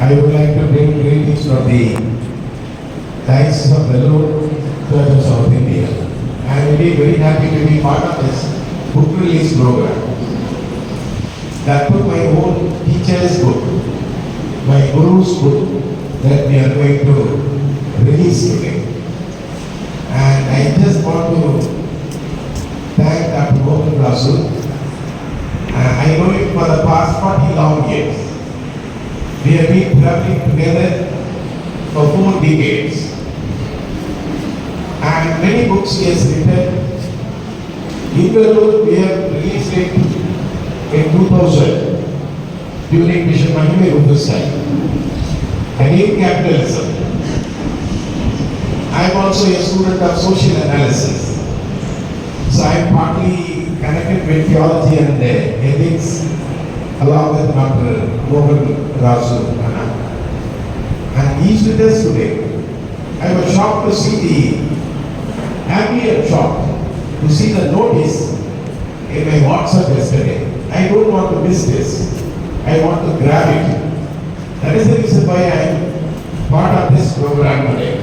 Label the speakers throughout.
Speaker 1: I would like to bring greetings from the Diocese of Vellore, Church of South India. I am really very happy to be part of this book release program. That took my own teacher's book, my guru's book that we are going to release today. And I just want to thank Dr. Mohan. I know him for the past 40 long years. We have been traveling together for 4 decades. And many books he has written. In Vellore, we have released it in 2000 during Bishop Mahime time. Again, capitalism. I am also a student of social analysis. So I am partly connected with theology and ethics along with Dr. Mohan. And he is with us today. I was shocked to see happy and shocked to see the notice in my WhatsApp yesterday. I don't want to miss this. I want to grab it. That is the reason why I am part of this program today.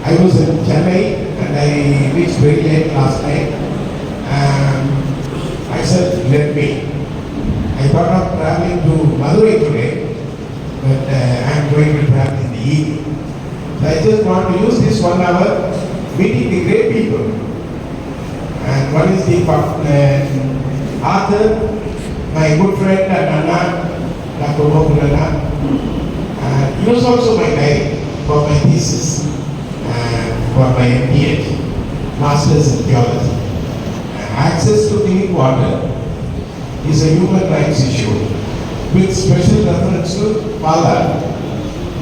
Speaker 1: I was in Chennai and I reached very late last night. I said, let me. I thought of traveling to Madurai today, but I am going to travel in the evening. So I just want to use this 1 hour meeting the great people. And one is the author, my good friend and Anna, Dr. Mohan. And he was also my guide for my thesis and for my MPH, Masters in Theology. Access to clean water is a human rights issue with special reference to Pala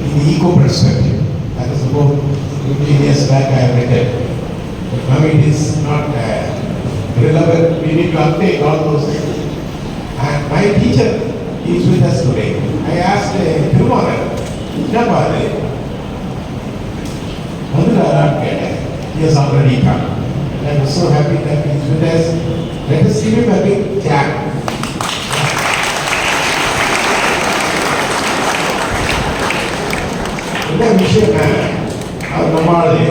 Speaker 1: in the eco perspective. That is about 15 years back I have written. But now it is not relevant. We need to update all those things. And my teacher is with us today. I asked Thirumaran, he has already come. I was so happy that he is with us. Let us give him a big clap. இந்த விஷயம் அவர் நம்மளாலே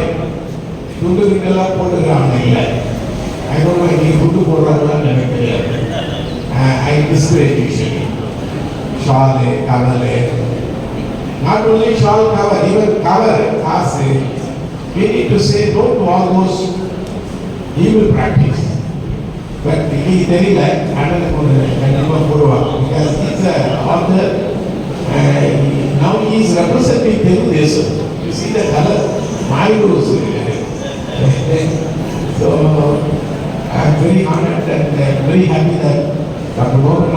Speaker 1: துண்டுகிட்டெல்லாம் போட்டுக்கிறாங்க இல்லை. I don't know if துண்டு போடுறாங்களான்னு எனக்கு தெரியாது. I discourage usually. Shawl, cover. Not only shawl cover, even cover us. We need to say no to all those evil practice. But he is very like because he is an author. Now he is representing Telugu. You see the color? My rose. So I am very honored and very happy that Dr. Mohan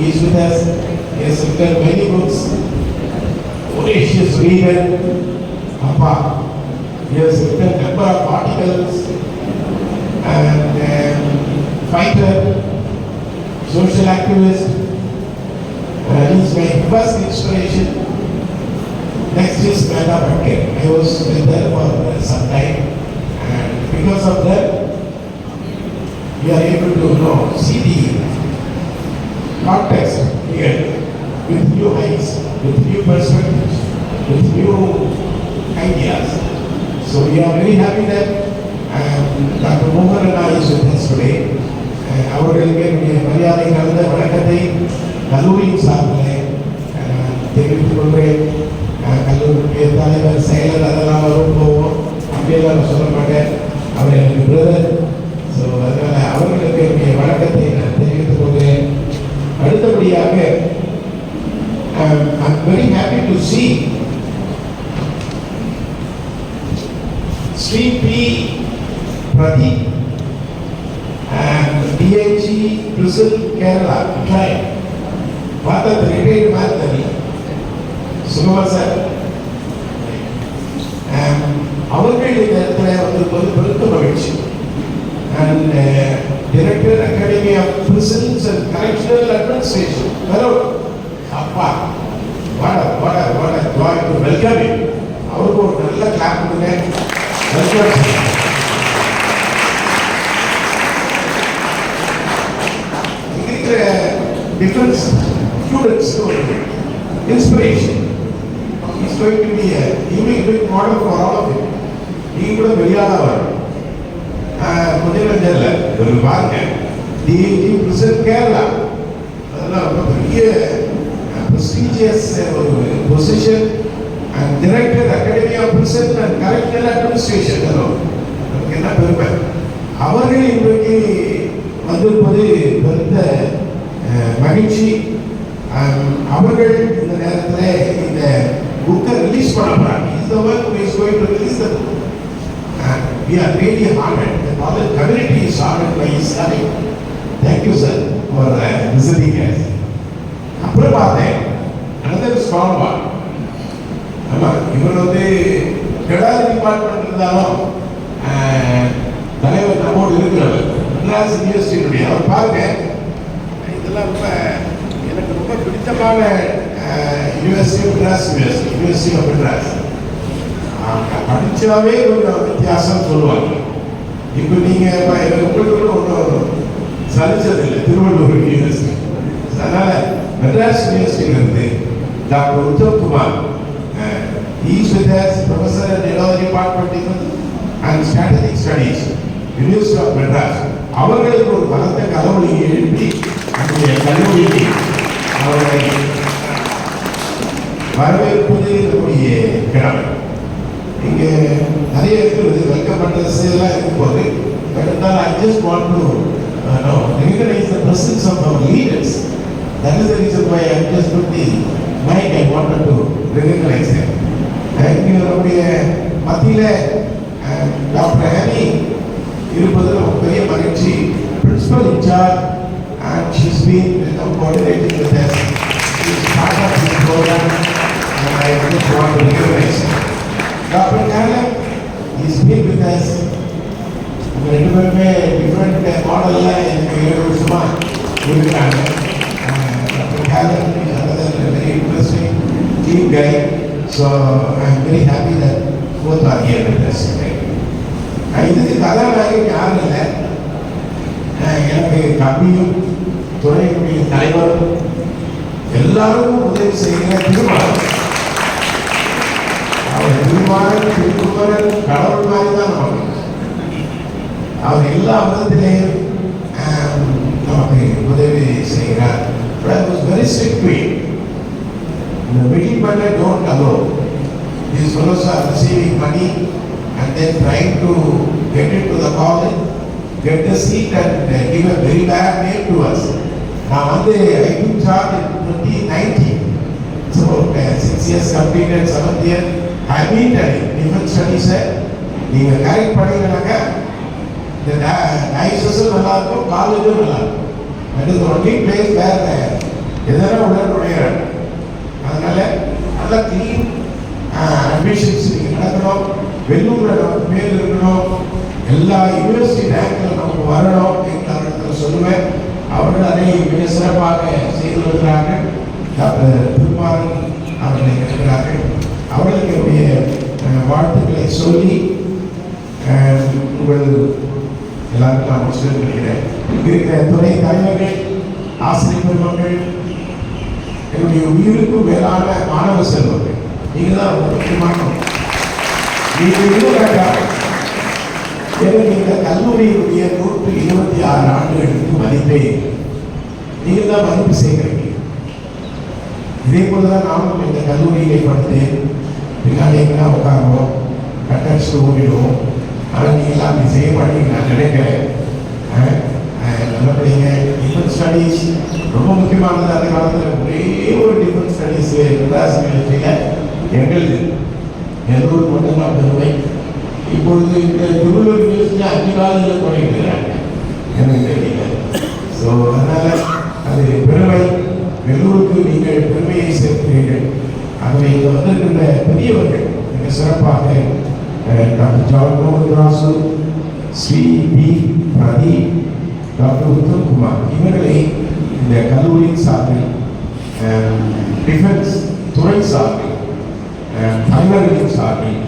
Speaker 1: is with us. He has written many books. Voracious reader. He has written a number of articles and fighter, social activist. He is my first inspiration. Next is Mehta Bhatkar. I was there for some time, and because of that, we are able to see the context here with new eyes, with new perspectives, with new ideas. So we are very happy that Dr. Mohan is with us today. அவர்களுக்கு மரியாதை கலந்த வணக்கத்தை கல்லூரியின் சார்பில் தெரிவித்துக் கொள்கிறேன். கல்லூரி தலைவர் செயலர் அதெல்லாம் வரும் போவோம் அப்படியெல்லாம் சொல்ல மாட்டேன். அவர் எனக்கு பிரதர். ஸோ அதனால் அவர்களுக்கு என்னுடைய வணக்கத்தை நான் தெரிவித்துக் கொள்கிறேன். அடுத்தபடியாக I'm very happy to see Sri P. Pradeep and DIG Prison Kerala tribe. What are the retired master? Sumama sir. அவர்கள் இந்த இடத்துல வந்து பெருத்த மகிழ்ச்சி. And Director Academy of Prisons and Correctional Administration. Hello. Appa. What a joy to welcome him. அவருக்கு ஒரு நல்ல clap கொடுங்க. Welcome. Defense students inspiration. He's going to be a unique model for all of you. நீங்க கூட வெளியாளா வரணும். கொஞ்சம் தெரியல ஒரு பாருங்க DIG பிரசிடென்ட் கேரளா அதெல்லாம் ரொம்ப பெரிய prestigious ஒரு position and director Academy of Prison and Correctional Administration நமக்கு என்ன பெருமை. அவர்கள் இன்றைக்கு வந்திருப்பது பெருத்த மகிழ்ச்சி. அவர்கள் இந்த நேரத்தில் இந்த புக்கை ரிலீஸ் பண்ண போறாங்க. He is the one who is going to release the book. We are really honored. The college community is honored by his coming. Thank you, sir, for visiting us. அப்புறம் பார்த்தேன் another strong one. ஆமாம், இவர் வந்து கெடாரி department இருந்தாலும் தலைவர் நம்மோடு இருக்கிறவர் மெட்ராஸ் யூனிவர்சிட்டியுடைய. அவர் பாருங்க, இதெல்லாம் ரொம்ப எனக்கு ரொம்ப பிடித்தமான university Madras university of Madras. படித்தாவே கொஞ்சம் வித்தியாசம் சொல்லுவாங்க. இப்போ நீங்கள் உங்களுக்கு ஒன்றும் சலிச்சதில்லை திருவள்ளூர் யூனிவர்சிட்டி. அதனால் மெட்ராஸ் யூனிவர்சிட்டியிலிருந்து doctor Uttam Kumar is with us, professor in Neurology Department and Strategic Studies, University of Madras. அவர்களுக்கு ஒரு பலத்த கலவொலியை எழுப்பி நம்முடைய கல்லூரிக்கு அவர்களை வரவேற்பது நம்முடைய கடமை. இங்கே நிறைய இருக்கிறது வெல்கம் அட்ரஸ் எல்லாம் இருக்கும்போது இருந்தால் I just want to recognize the presence of our leaders. That is the reason why I just put the mic. I wanted to recognize them. நம்முடைய மத்தியில் டாக்டர் ஹேனி இருப்பது ரொம்ப பெரிய மகிழ்ச்சி. Principal incharge and she's been coordinating with us. She is part of this program and I just want to recognize her. Dr. Kalam is been with us. ரெண்டு பேருமே different மாடலில் எனக்கு 7 வருஷமா இருக்கிறாங்க. Doctor Kalam is another very interesting team guy. So I am very happy that both are here with us today. இதுக்கு கதாநாயகன் யாரும் இல்லை, எனக்கு கம்பியும் துறையினுடைய தலைவரும் எல்லாருக்கும் உதவி செய்கிற திருமணம். அவர் திருமணம் திருக்குமரன் கடவுள் மாதிரி தான் நமக்கு. அவர் எல்லா விதத்திலேயும் நமக்கு உதவி செய்கிறார். But I was very strict to him. The middle bundle don't allow. These fellows are receiving money and then trying to get into the college, get the seat and give a very bad name to us. Now I took charge in 2019. So 6 years completed, 7th year. I been telling different studies நீங்கள் correct பண்ணிங்கனாக்கா இந்த டைசஸும் நல்லா இருக்கும், காலேஜும் நல்லா இருக்கும். That is the only place where எதனா உள்ள நுழையிறாங்க. அதனால நல்லா கிளீன் அட்மிஷன்ஸ் நீங்கள் நடக்கணும். வெள்ளூரில் நமக்கு பேர் இருக்கணும். எல்லா யூனிவர்சிட்டி ரேங்கில் நமக்கு வரணும் என்று சொல்லுவேன். அவர்கள் அதை மிக சிறப்பாக செய்து வருகிறார்கள். டாக்டர் திருமாறன் அவர்களை இருக்கிறார்கள். அவர்களுக்கு என்னுடைய வாழ்த்துக்களை சொல்லி உங்கள் எல்லாருக்கும் நான் முடிச்சு நினைக்கிறேன். இருக்கிற துறை தலைவர்கள், ஆசிரியர் பெருமக்கள், என்னுடைய உயிருக்கும் மேலான மாணவ செல்வங்கள், நீங்கள் தான் ரொம்ப முக்கியமானோம். நீங்கள் இந்த கல்லூரியினுடைய 126 ஆண்டுகளுக்கு மதிப்பே நீங்கள் தான் மதிப்பு செய்கிறீங்க. இதே போல தான் நானும் இந்த கல்லூரியிலே படித்தேன். பின்னாடி எங்கன்னா உட்காருவோம், கட்டடிச்சு ஓடிடுவோம். ஆனால் நீங்கள் அப்படி செய்ய மாட்டீங்க நான் நினைக்கிறேன். நல்லபடிங்க. டிஃபென்ஸ் ஸ்டடீஸ் ரொம்ப முக்கியமானது. அந்த காலத்தில் ஒரே ஒரு டிஃபென்ஸ் ஸ்டடீஸ் மெட்ராஸ் யூனிவர்சிட்டியில் எங்களுது எல்லோரும் மட்டும்தான் பெருமை. இப்பொழுது இந்த திருவள்ளூர் யூனிவர்சிட்டி 5 காலேஜில் தொடங்கிக்கிறாங்க, எனக்கு தெரியல. ஸோ அதனால் அது பெருமை. வெள்ளூருக்கு நீங்கள் பெருமையை சேர்க்கிறீர்கள். ஆகவே இங்கே வந்திருக்கின்ற பெரியவர்கள் மிக சிறப்பாக doctor John Mohanrasu, Shri P Pradeep, doctor Uttam Kumar இவர்களை இந்த கல்லூரியின் சார்பில், டிஃபென்ஸ் துறை சார்பில், தலைவர்களின் சார்பில்,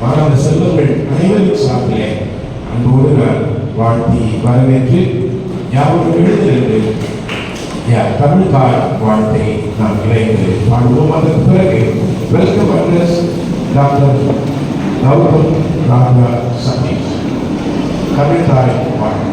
Speaker 1: மாணவ செல்வங்கள் அனைவரின் சார்பிலே அன்போடு நான் வாழ்த்தி வரவேற்று யாரும் எழுந்திருந்து தமிழ்கார் வாழ்த்தை நாம் இணைந்து பாடுவோம். அதற்கு பிறகு வெல்கம் அட்ரஸ் டாக்டர் கௌதம் ராஜா சதீஷ். தமிழ்கார் வாழ்த்து.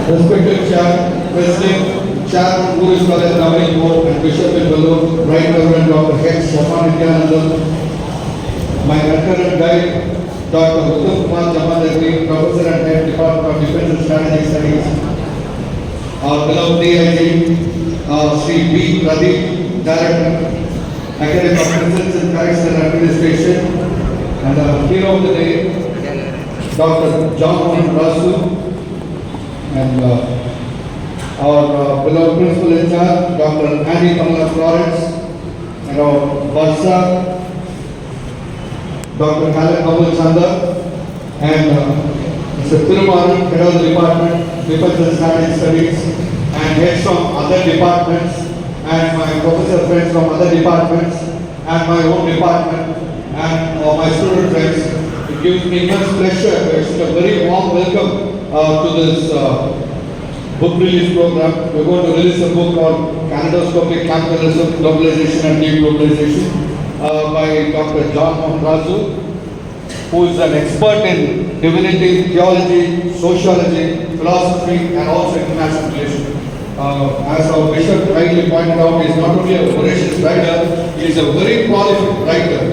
Speaker 2: Respected Chair, President, Chair, VOORHEES College Governing Board, and Bishop in Belur, Right Reverend Dr. H. Sharma, my mentor and guide, Dr. Uttam Kumar Jamadagri, Professor and Head Department of Defense and Strategic Studies, our beloved DIG, Sri B. Pradeep, Director, Academy of Presence and Christ and Administration, and our hero of the day, Dr. John Rasu, and our beloved principal in charge, Dr. Andy Kamala Florence, and our Varsha, Dr. Kalei Chanda, and Mr. Thirumaran, Head of the Department, Defense and Strategic Studies, and heads from other departments, and my professor friends from other departments, and my own department, and my student friends. It gives me immense pleasure to extend a very warm welcome to this book release program. We're going to release a book called KALEIDOSCOPIC, Capitalism, Globalization and Deglobalization by Dr. John Rasu, who is an expert in divinity, theology, sociology, philosophy, and also international relations. As our bishop rightly pointed out, he is not only a voracious writer, he is a very prolific writer.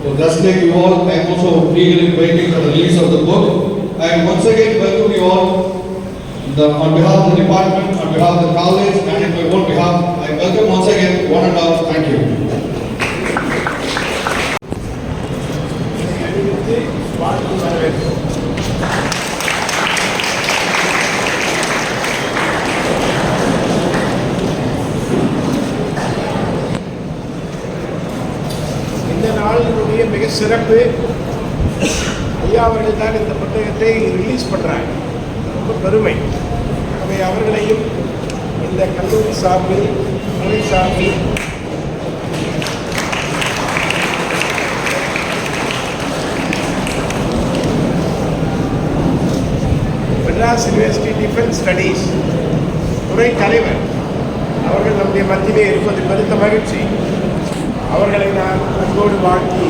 Speaker 2: So just like you all, I am also eagerly waiting for the release of the book. I once again welcome you all on behalf of the department, on behalf of the college, and in my own behalf. I welcome once again one and all. Thank you.
Speaker 3: மிக சிறப்பு. ஐயா அவர்கள் தான் இந்த புத்தகத்தை release பண்ணுறாங்க, ரொம்ப பெருமை. அவை அவர்களையும் இந்த கல்லூரி சார்பில், மொழி சார்பில் மெட்ராஸ் யூனிவர்சிட்டி டிஃபென்ஸ் ஸ்டடீஸ் துறை தலைவர் அவர்கள் நம்முடைய மத்தியிலே இருப்பது பெருத்த மகிழ்ச்சி. அவர்களை நான் அன்போடு வாழ்த்தி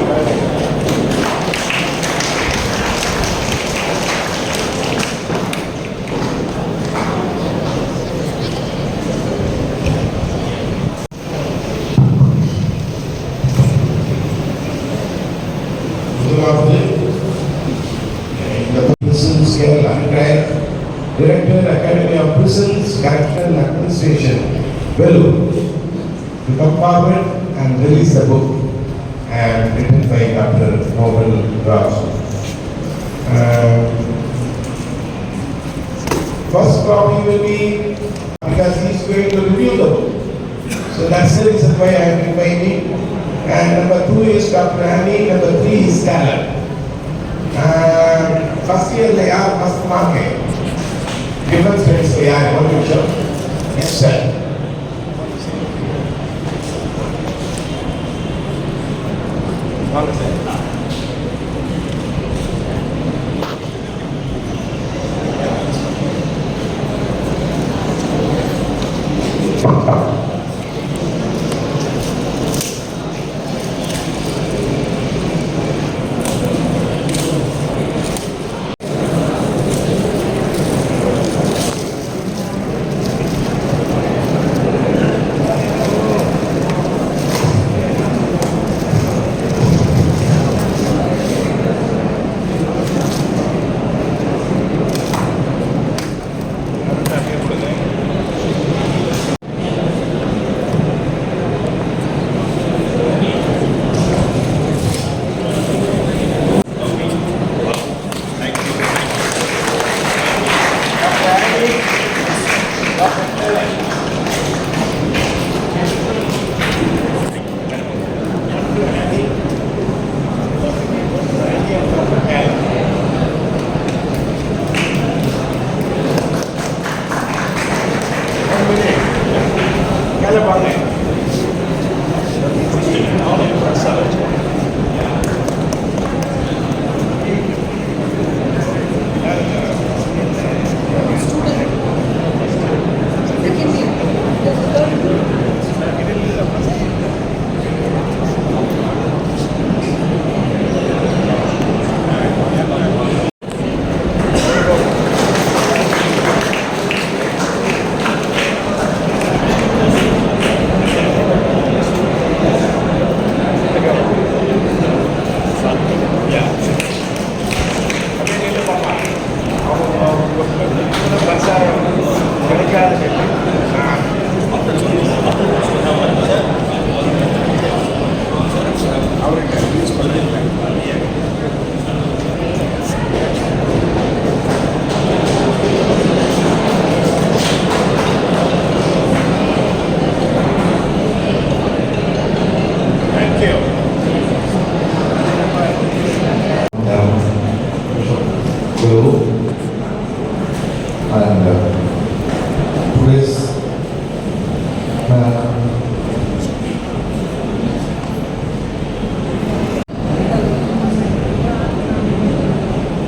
Speaker 1: Director, Academy of Prisons, Correctional Administration, Belur, to come forward and release the book and written by Dr. Mohan Raj. First copy will be because he is going to review the book. So that's the reason why I am inviting. And number 2 is Dr. Andy, number 3 is Taylor. First year they are first market. Different studies they are one picture. Yes sir.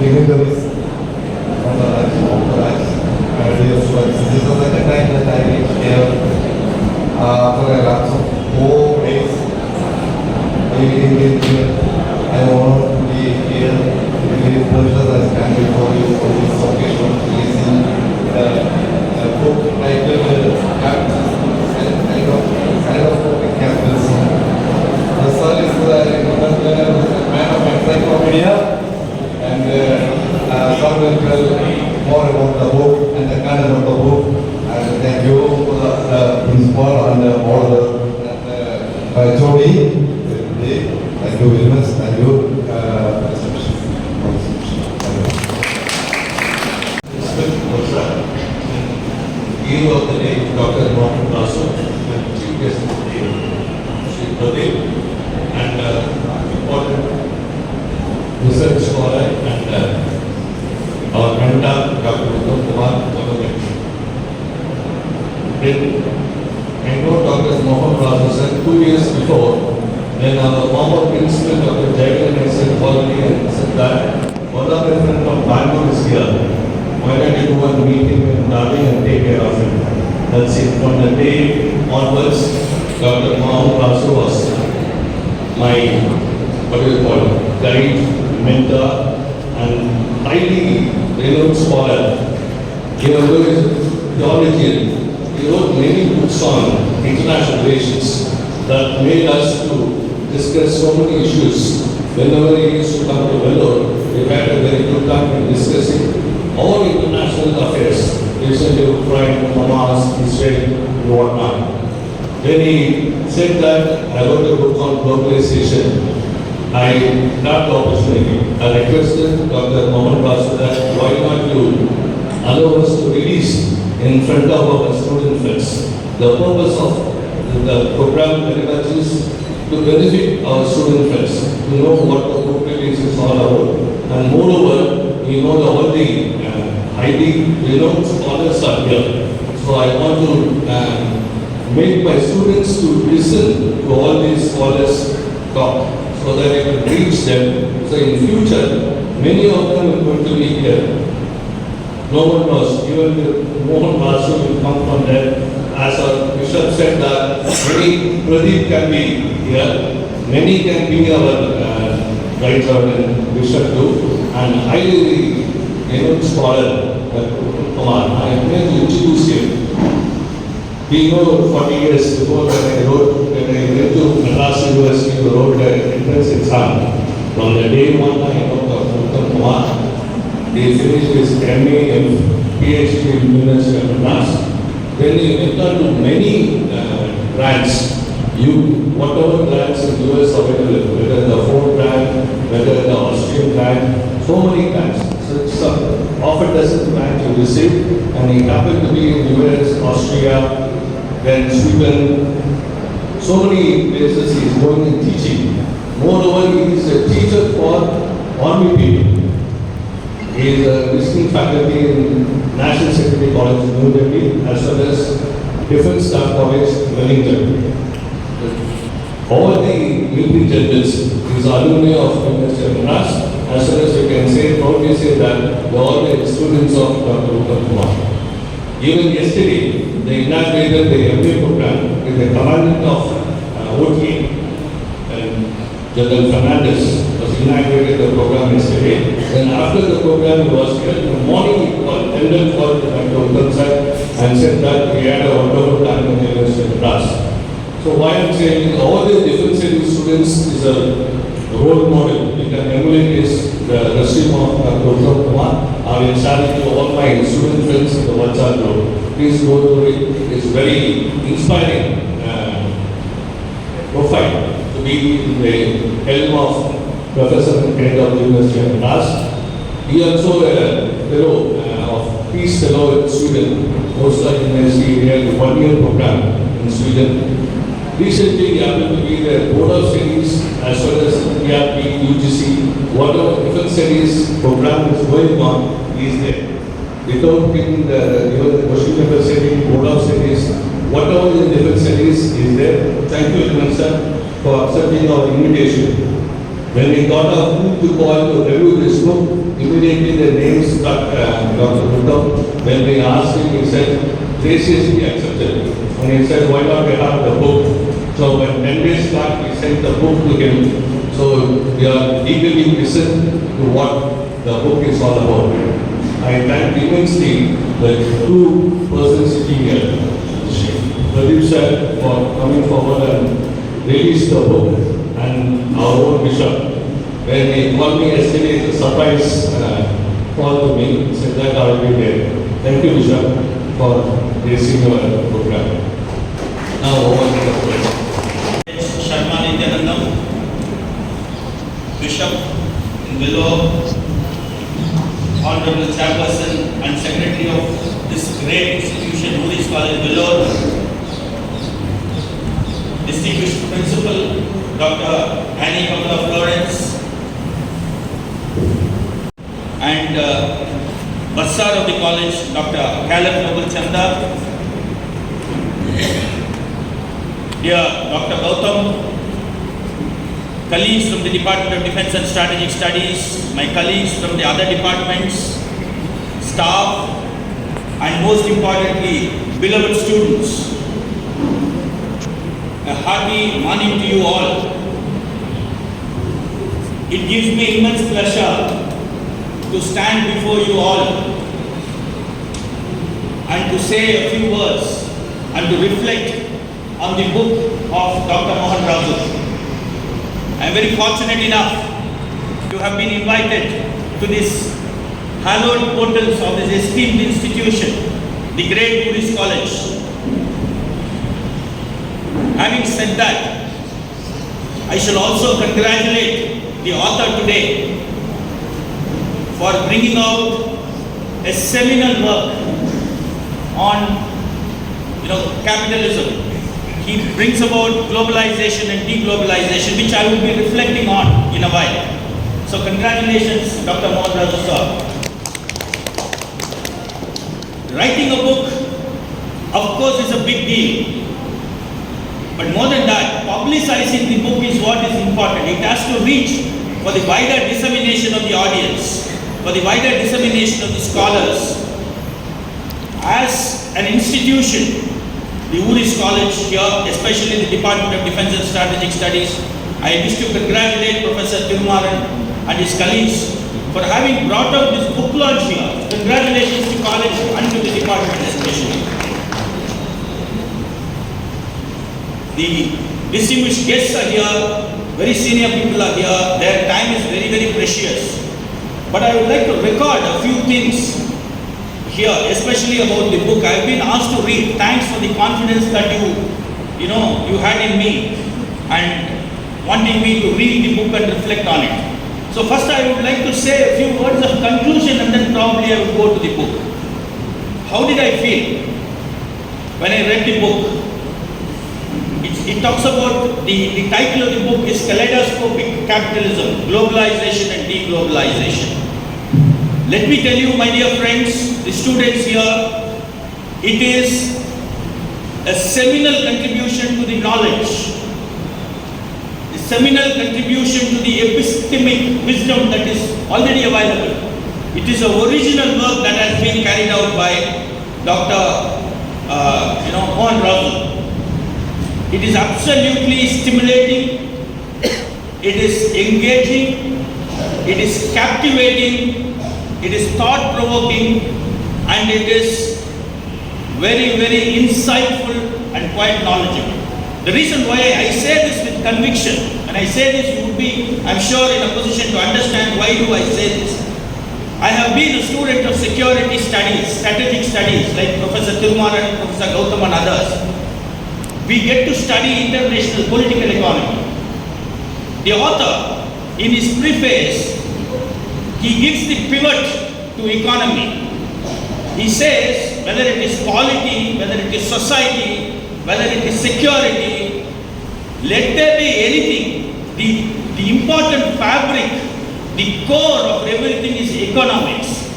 Speaker 4: dignitaries, dear students. This is the second time that I reach here for a lapse of 4 days. I want to be here. It is a pleasure I stand before you for this occasion to listen the book titled Capitalism. The son is a man of encyclopedia, and son will tell more about the book and the content of the book. And thank you for the principal and all the Jody. Thank you very much. Thank you.
Speaker 5: Hero of the day, Dr. Mohan and Chief Guest of the day, Sri Pradeep, and important research scholar and our mentor, Dr. Uttam Kumar. I know Dr. Mohan 2 years before, when our former principal, Dr. Jayaghan, I said, called me and said that one of my friends from Bangalore is here. Why don't you go and meet him in Nadi and take care of him? That's it. From the day onwards, Dr. Mohan was my, guide, mentor, and highly renowned scholar. He was a theologian. He wrote many books on international relations that made us to discuss so many issues. Whenever he used to come to Vellore, we had a very good time in discussing all international affairs, recently Ukraine, Hamas, Israel, and whatnot. When he said that, I wrote a book on globalization. I got the opportunity. I requested Dr. Mohan that why not you allow us to release in front of our student friends. The purpose of the program very much is to benefit our student friends, to know what the book release is all about, and moreover, we know all the highly renowned scholars are here. So I want to make my students to listen to all these scholars talk, so that I can reach them. So in future, many of them are going to be here. No one knows, even the Mohan will come from there. As our bishop said that many Pradeep can be here, many can be our writer and bishop too, and highly renowned scholar, Kumar. I am going to introduce him. We know 40 years before when I went to Madras University to wrote an entrance exam. From the day one, I know Dr. Kumar. He finished his MA and PhD in University of Madras. Then he went on to many grants. Whatever grants in US available, whether the Ford grant, whether the Austrian grant, so many grants. So often doesn't grant you receive, and he happened to be in US, Austria, then Sweden. So many places he is going and teaching. Moreover, he is a teacher for army people. He is a visiting faculty in National Security College, New Delhi, as well as Defense Staff College, Wellington. All the military generals is alumni of University of Madras, as well as you can say, proudly say that they are all the students of Dr. Uttam Kumar. Even yesterday, they inaugurated the MBA program with the commandant of OT, and General Fernandez was inaugurated the program yesterday. Then after the program, he was here in the morning, he attended for Dr. Uttam sir and said that we had a wonderful time in the University of Madras. So why I'm saying all the defense students is a role model. You can emulate this, the resume of Dr. Uttam Kumar. I will share it to all my student friends in the WhatsApp group. Please go through it. It's very inspiring profile to be in the helm of Professor and Head of the University of Madras. He also a fellow of Peace Fellow in Sweden, Postdoc University, he had a 1-year program in Sweden. Recently, he happened to be the Board of Studies as well as ERP, UGC, whatever different studies program is going on, he is there. Without taking the question paper study, Board of Studies, whatever the different studies is there. Thank you, sir, for accepting our invitation. When we got a who to call to review this book, immediately the names got put up. When we asked him, he said, graciously accepted. And he said, why not we have the book? So when 10 days back, we sent the book to him. So we are eagerly listened to what the book is all about. I thank immensely the two persons sitting here, Pradeep sir, for coming forward and release the book, and our own bishop. When he called me yesterday, it's a surprise call to me, said that I will be there. Thank you, Bishop, for raising your program. Now over to the question.
Speaker 6: Sharma, Bishop in Willow, Honorable Chairperson and Secretary of this great institution, VOORHEES College, Willow, distinguished Principal, Dr. Annie Kamala Florence, and Bursar of the college, Dr. Caleb Chanda, dear Dr. Gautam, colleagues from the Department of Defense and Strategic Studies, my colleagues from the other departments, staff, and most importantly, beloved students. A hearty morning to you all. It gives me immense pleasure to stand before you all and to say a few words and to reflect on the book of Dr. Mohan. I am very fortunate enough to have been invited to this hallowed portals of this esteemed institution, the great VOORHEES College. Having said that, I shall also congratulate the author today for bringing out a seminal work on capitalism. He brings about globalization and deglobalization, which I will be reflecting on in a while. So congratulations, Dr. Mohan sir. Writing a book, of course, is a big deal. But more than that, publicizing the book is what is important. It has to reach for the wider dissemination of the audience, for the wider dissemination of the scholars. As an institution, the VOORHEES College here, especially the Department of Defense and Strategic Studies, I wish to congratulate Professor Thirumaran and his colleagues for having brought up this book launch here. Congratulations to college and to the department especially. The distinguished guests are here, very senior people are here, their time is very, very precious. But I would like to record a few things here, especially about the book. I have been asked to read. Thanks for the confidence that you had in me and wanting me to read the book and reflect on it. So first I would like to say a few words of conclusion and then probably I will go to the book. How did I feel when I read the book? It talks about, the title of the book is Kaleidoscopic Capitalism, Globalization and Deglobalization. Let me tell you, my dear friends, the students here, it is a seminal contribution to the knowledge, a seminal contribution to the epistemic wisdom that is already available. It is an original work that has been carried out by Dr. Mohan. It is absolutely stimulating, it is engaging, it is captivating, it is thought-provoking, and it is very, very insightful and quite knowledgeable. The reason why I say this with conviction, and I say this, you would be, I'm sure, in a position to understand why do I say this. I have been a student of security studies, strategic studies, like Professor Thirumaran, Professor Gautam and others. We get to study international political economy. The author, in his preface, he gives the pivot to economy. He says, whether it is polity, whether it is society, whether it is security, let there be anything, the important fabric, the core of everything is economics.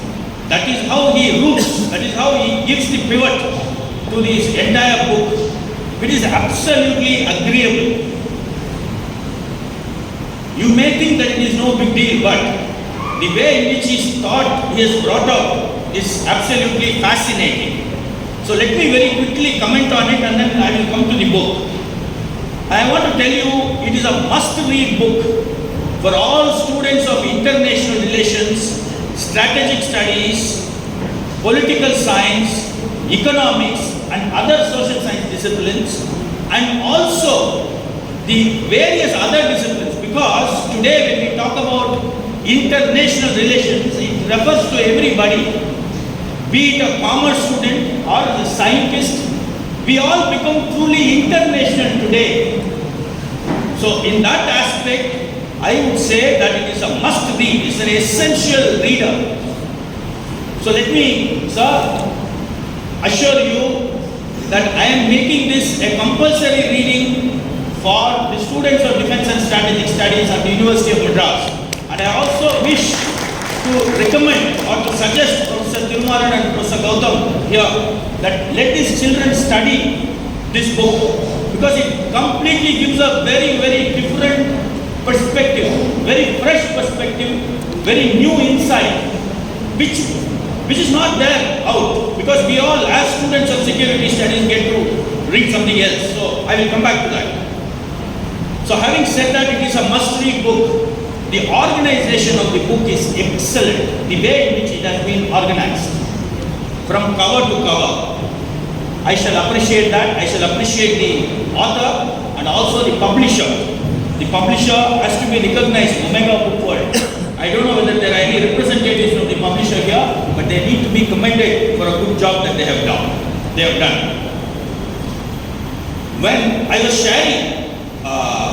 Speaker 6: That is how he roots, that is how he gives the pivot to this entire book. It is absolutely agreeable. You may think that it is no big deal, but the way in which he is brought out is absolutely fascinating. So let me very quickly comment on it and then I will come to the book. I want to tell you, it is a must-read book for all students of international relations, strategic studies, political science, economics and other social science disciplines, and also the various other disciplines, because today when we talk about international relations, it refers to everybody, be it a commerce student or a scientist. We all become truly international today. So in that aspect, I would say that it is a must read, it's an essential reader. So let me, sir, assure you that I am making this a compulsory reading for the students of Defence and Strategic Studies at the University of Madras. And I also wish to recommend or to suggest Professor Thirumaran and Professor Gautam here that let these children study this book, because it completely gives a very, very different perspective, very fresh perspective, very new insight, which is not there out, because we all as students of security studies get to read something else. So I will come back to that. So having said that, it is a must-read book. The organization of the book is excellent. The way in which it has been organized, from cover to cover, I shall appreciate that. I shall appreciate the author and also the publisher. The publisher has to be recognized, Omega Book World. I don't know whether there are any representatives from the publisher here, but they need to be commended for a good job that they have done. When I was sharing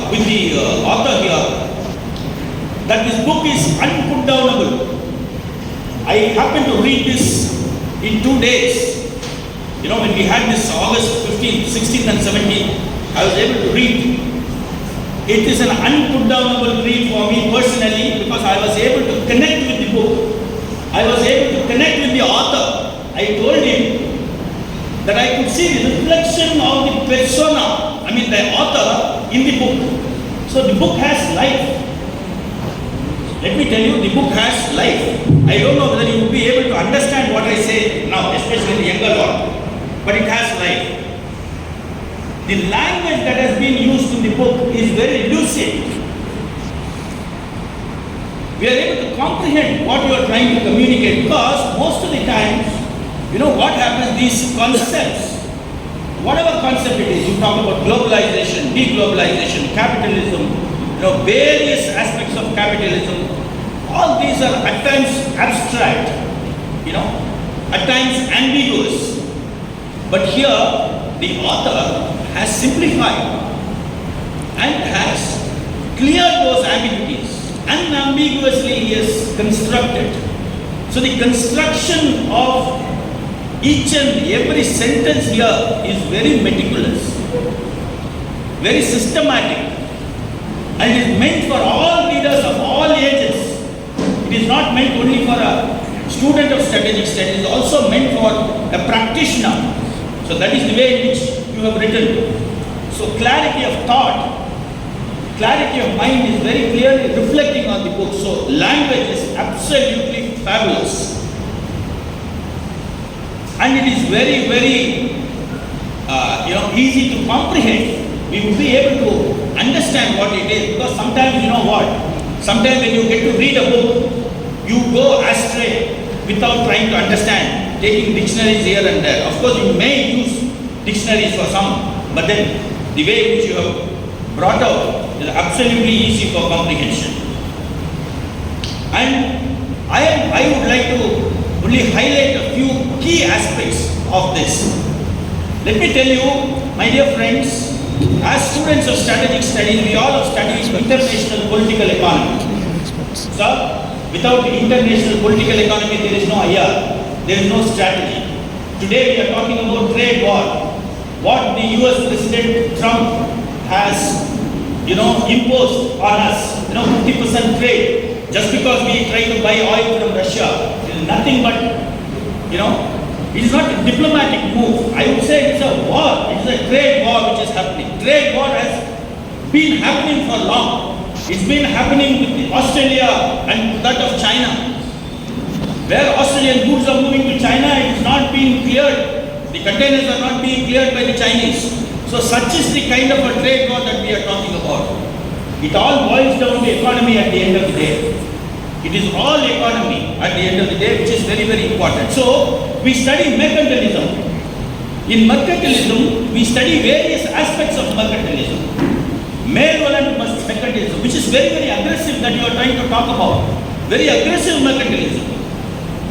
Speaker 6: with the author here that this book is unputdownable, I happened to read this in 2 days. You know, when we had this August 15th, 16th and 17th, I was able to read. It is an unputdownable read for me personally, because I was able to connect with the book. I was able to connect with the author. I told him that I could see the reflection of the persona, the author in the book. So the book has life. Let me tell you, the book has life. I don't know whether you will be able to understand what I say now, especially the younger one, but it has life. The language that has been used in the book is very lucid. We are able to comprehend what you are trying to communicate, because most of the times, you know what happens, these concepts, whatever concept it is, you talk about globalization, deglobalization, capitalism, various aspects of capitalism, all these are at times abstract, at times ambiguous. But here, the author has simplified and has cleared those ambiguities. Unambiguously he has constructed. So the construction of each and every sentence here is very meticulous, very systematic, and is meant for all readers of all ages. It is not meant only for a student of strategic studies, it is also meant for a practitioner. So that is the way in which you have written. So clarity of thought, clarity of mind is very clearly reflecting on the book. So language is absolutely fabulous. And it is very, very easy to comprehend. We will be able to understand what it is, because sometimes sometimes when you get to read a book, you go astray without trying to understand, taking dictionaries here and there. Of course, you may use dictionaries for some, but then the way in which you have brought out is absolutely easy for comprehension. And I would like to only highlight a few key aspects of this. Let me tell you, my dear friends, as students of strategic studies, we all have studied international political economy. Sir, without international political economy, there is no IR, there is no strategy. Today we are talking about trade war. What the US President Trump has, imposed on us, 50% trade, just because we try to buy oil from Russia. It is nothing but, it is not a diplomatic move. I would say it is a war. It is a trade war which is happening. Trade war has been happening for long. It's been happening with Australia and that of China. Where Australian goods are moving to China, it is not being cleared. The containers are not being cleared by the Chinese. So such is the kind of a trade war that we are talking about. It all boils down to economy at the end of the day. It is all economy at the end of the day, which is very, very important. So we study mercantilism. In mercantilism, we study various aspects of mercantilism. Malevolent mercantilism, which is very, very aggressive that you are trying to talk about. Very aggressive mercantilism.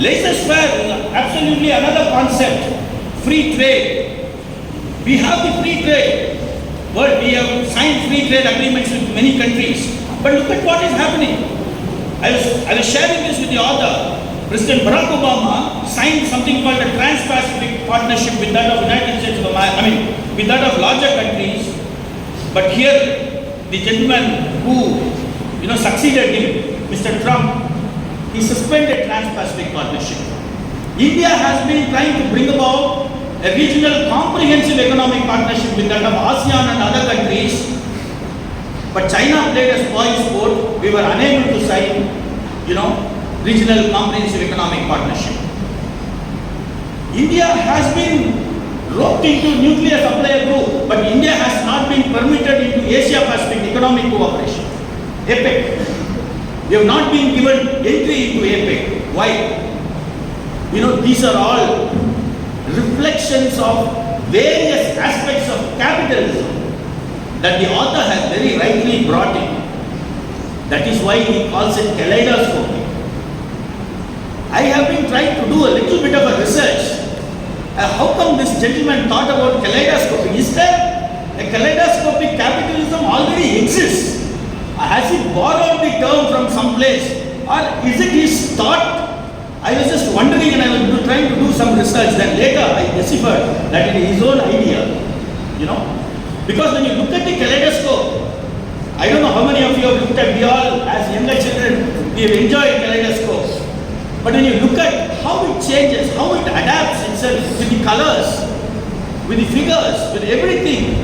Speaker 6: Laissez-faire is absolutely another concept. Free trade. We have the free trade. Well, we have signed free trade agreements with many countries. But look at what is happening. I was sharing this with the author. President Barack Obama signed something called a Trans-Pacific Partnership with that of United States of America, with that of larger countries. But here, the gentleman who succeeded him, Mr. Trump, he suspended Trans-Pacific Partnership. India has been trying to bring about a regional comprehensive economic partnership with that of ASEAN and other countries. But China played a spoil sport. We were unable to sign, regional comprehensive economic partnership. India has been roped into nuclear supplier group, but India has not been permitted into Asia Pacific Economic Cooperation, APEC. We have not been given entry into APEC. Why? These are all reflections of various aspects of capitalism that the author has very rightly brought in. That is why he calls it kaleidoscopic. I have been trying to do a little bit of a research. How come this gentleman thought about kaleidoscopic? Is there a kaleidoscopic capitalism already exists? Has he borrowed the term from some place? Or is it his thought? I was just wondering and I was trying to do some research. Then later I deciphered that it is his own idea. Because when you look at the kaleidoscope, I don't know how many of you have looked at, we all as younger children, we have enjoyed kaleidoscopes. But when you look at how it changes, how it adapts itself with the colors, with the figures, with everything,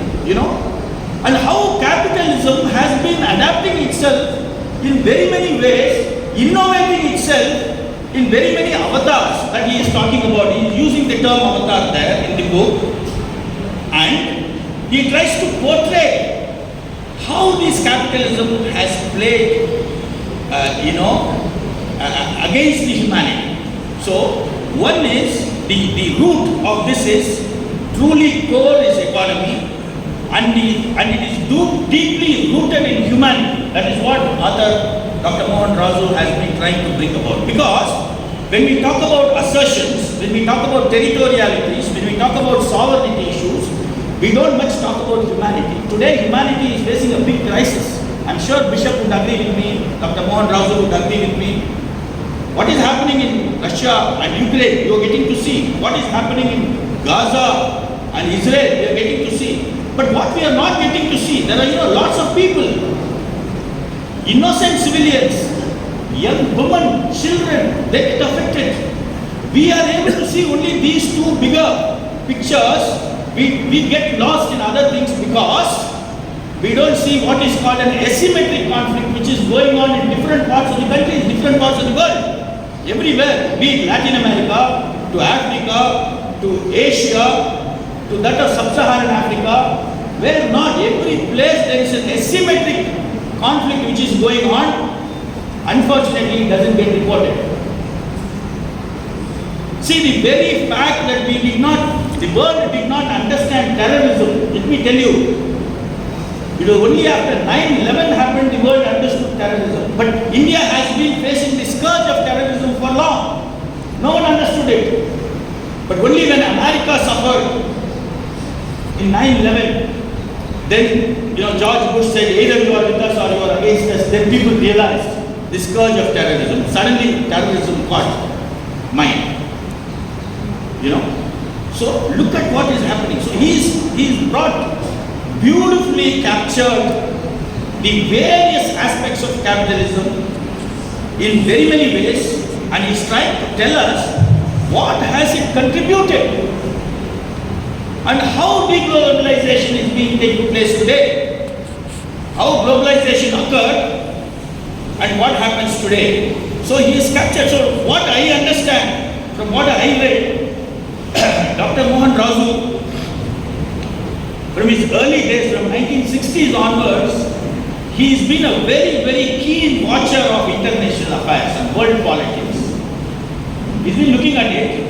Speaker 6: and how capitalism has been adapting itself in very many ways, innovating itself in very many avatars that he is talking about. He is using the term avatar there in the book, and he tries to portray how this capitalism has played, against the humanity. So, one is, the root of this is truly core is economy, and it is deeply rooted in humanity. That is what author Dr. Mohan has been trying to bring about. Because when we talk about assertions, when we talk about territorialities, when we talk about sovereignty issues, we don't much talk about humanity. Today, humanity is facing a big crisis. I'm sure Bishop would agree with me, Dr. Mohan would agree with me. What is happening in Russia and Ukraine, you are getting to see. What is happening in Gaza and Israel, we are getting to see. But what we are not getting to see, there are lots of people, innocent civilians, young women, children, they get affected. We are able to see only these two bigger pictures. We get lost in other things because we don't see what is called an asymmetric conflict which is going on in different parts of the country, in different parts of the world. Everywhere, be it Latin America, to Africa, to Asia, to that of Sub-Saharan Africa, where not every place there is an asymmetric conflict which is going on, unfortunately it doesn't get reported. See, the very fact that the world did not understand terrorism, let me tell you, it was only after 9/11 happened the world understood terrorism. But India has been facing the scourge of terrorism for long. No one understood it. But only when America suffered in 9/11, then George Bush said either you are with us or you are against us. Then people realized the scourge of terrorism. Suddenly terrorism caught mind. So look at what is happening. So he's brought, beautifully captured the various aspects of capitalism in very many ways, and he's trying to tell us what has it contributed and how deglobalization is being taking place today. how globalization occurred and what happens today. So he is captured. So what I understand from what I read, Dr. Mohan Razu, from his early days, from 1960s onwards, he's been a very, very keen watcher of international affairs and world politics. He's been looking at it,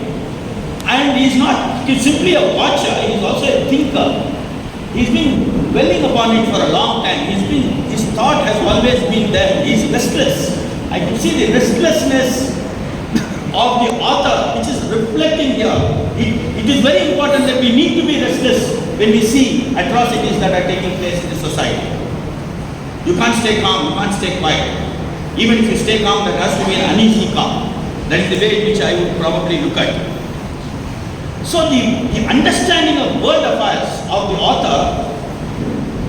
Speaker 6: and he's not simply a watcher, he's also a thinker. He's been dwelling upon it for a long time. His thought has always been there. He's restless. I can see the restlessness of the author, which is reflecting here. It is very important that we need to be restless when we see atrocities that are taking place in the society. You can't stay calm, you can't stay quiet. Even if you stay calm, there has to be an uneasy calm. That is the way in which I would probably look at it. So the understanding of world affairs of the author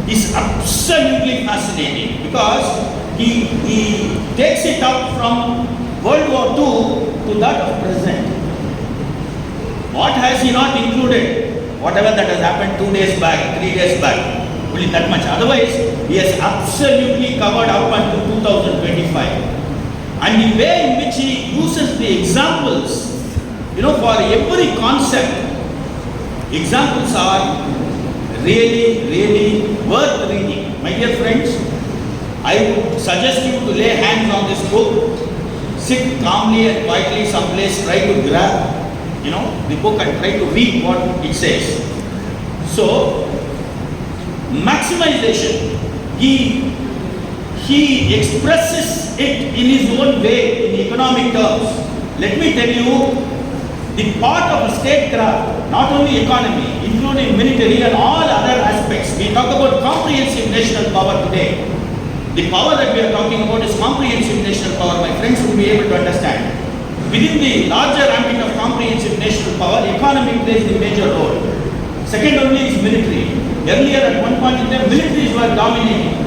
Speaker 6: is absolutely fascinating, because he takes it up from World War II to that of present. What has he not included? Whatever that has happened 2 days back, 3 days back, only that much. Otherwise, he has absolutely covered up until 2025. And the way in which he uses the examples, for every concept, examples are really, really worth reading. My dear friends, I would suggest you to lay hands on this book, sit calmly and quietly someplace, try to grab, the book and try to read what it says. So, maximization, he expresses it in his own way in economic terms. Let me tell you, the part of a statecraft, not only economy, including military and all other aspects. We talk about comprehensive national power today. The power that we are talking about is comprehensive national power. My friends will be able to understand. Within the larger ambit of comprehensive national power, economy plays the major role. Second only is military. Earlier at one point in time, militaries were dominating,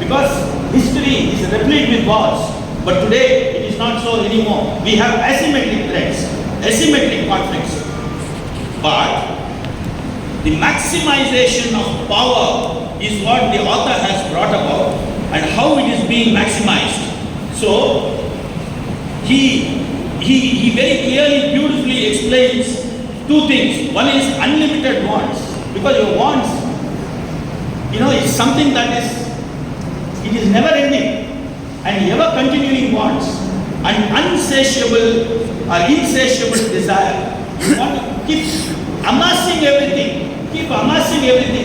Speaker 6: because history is replete with wars. But today it is not so anymore. We have asymmetric threats, asymmetric conflicts. But the maximization of power is what the author has brought about, and how it is being maximized. So he very clearly, beautifully explains two things. One is unlimited wants, because your wants, is something that it is never ending and ever continuing wants, and unsatiable or insatiable desire. You want to keep amassing everything,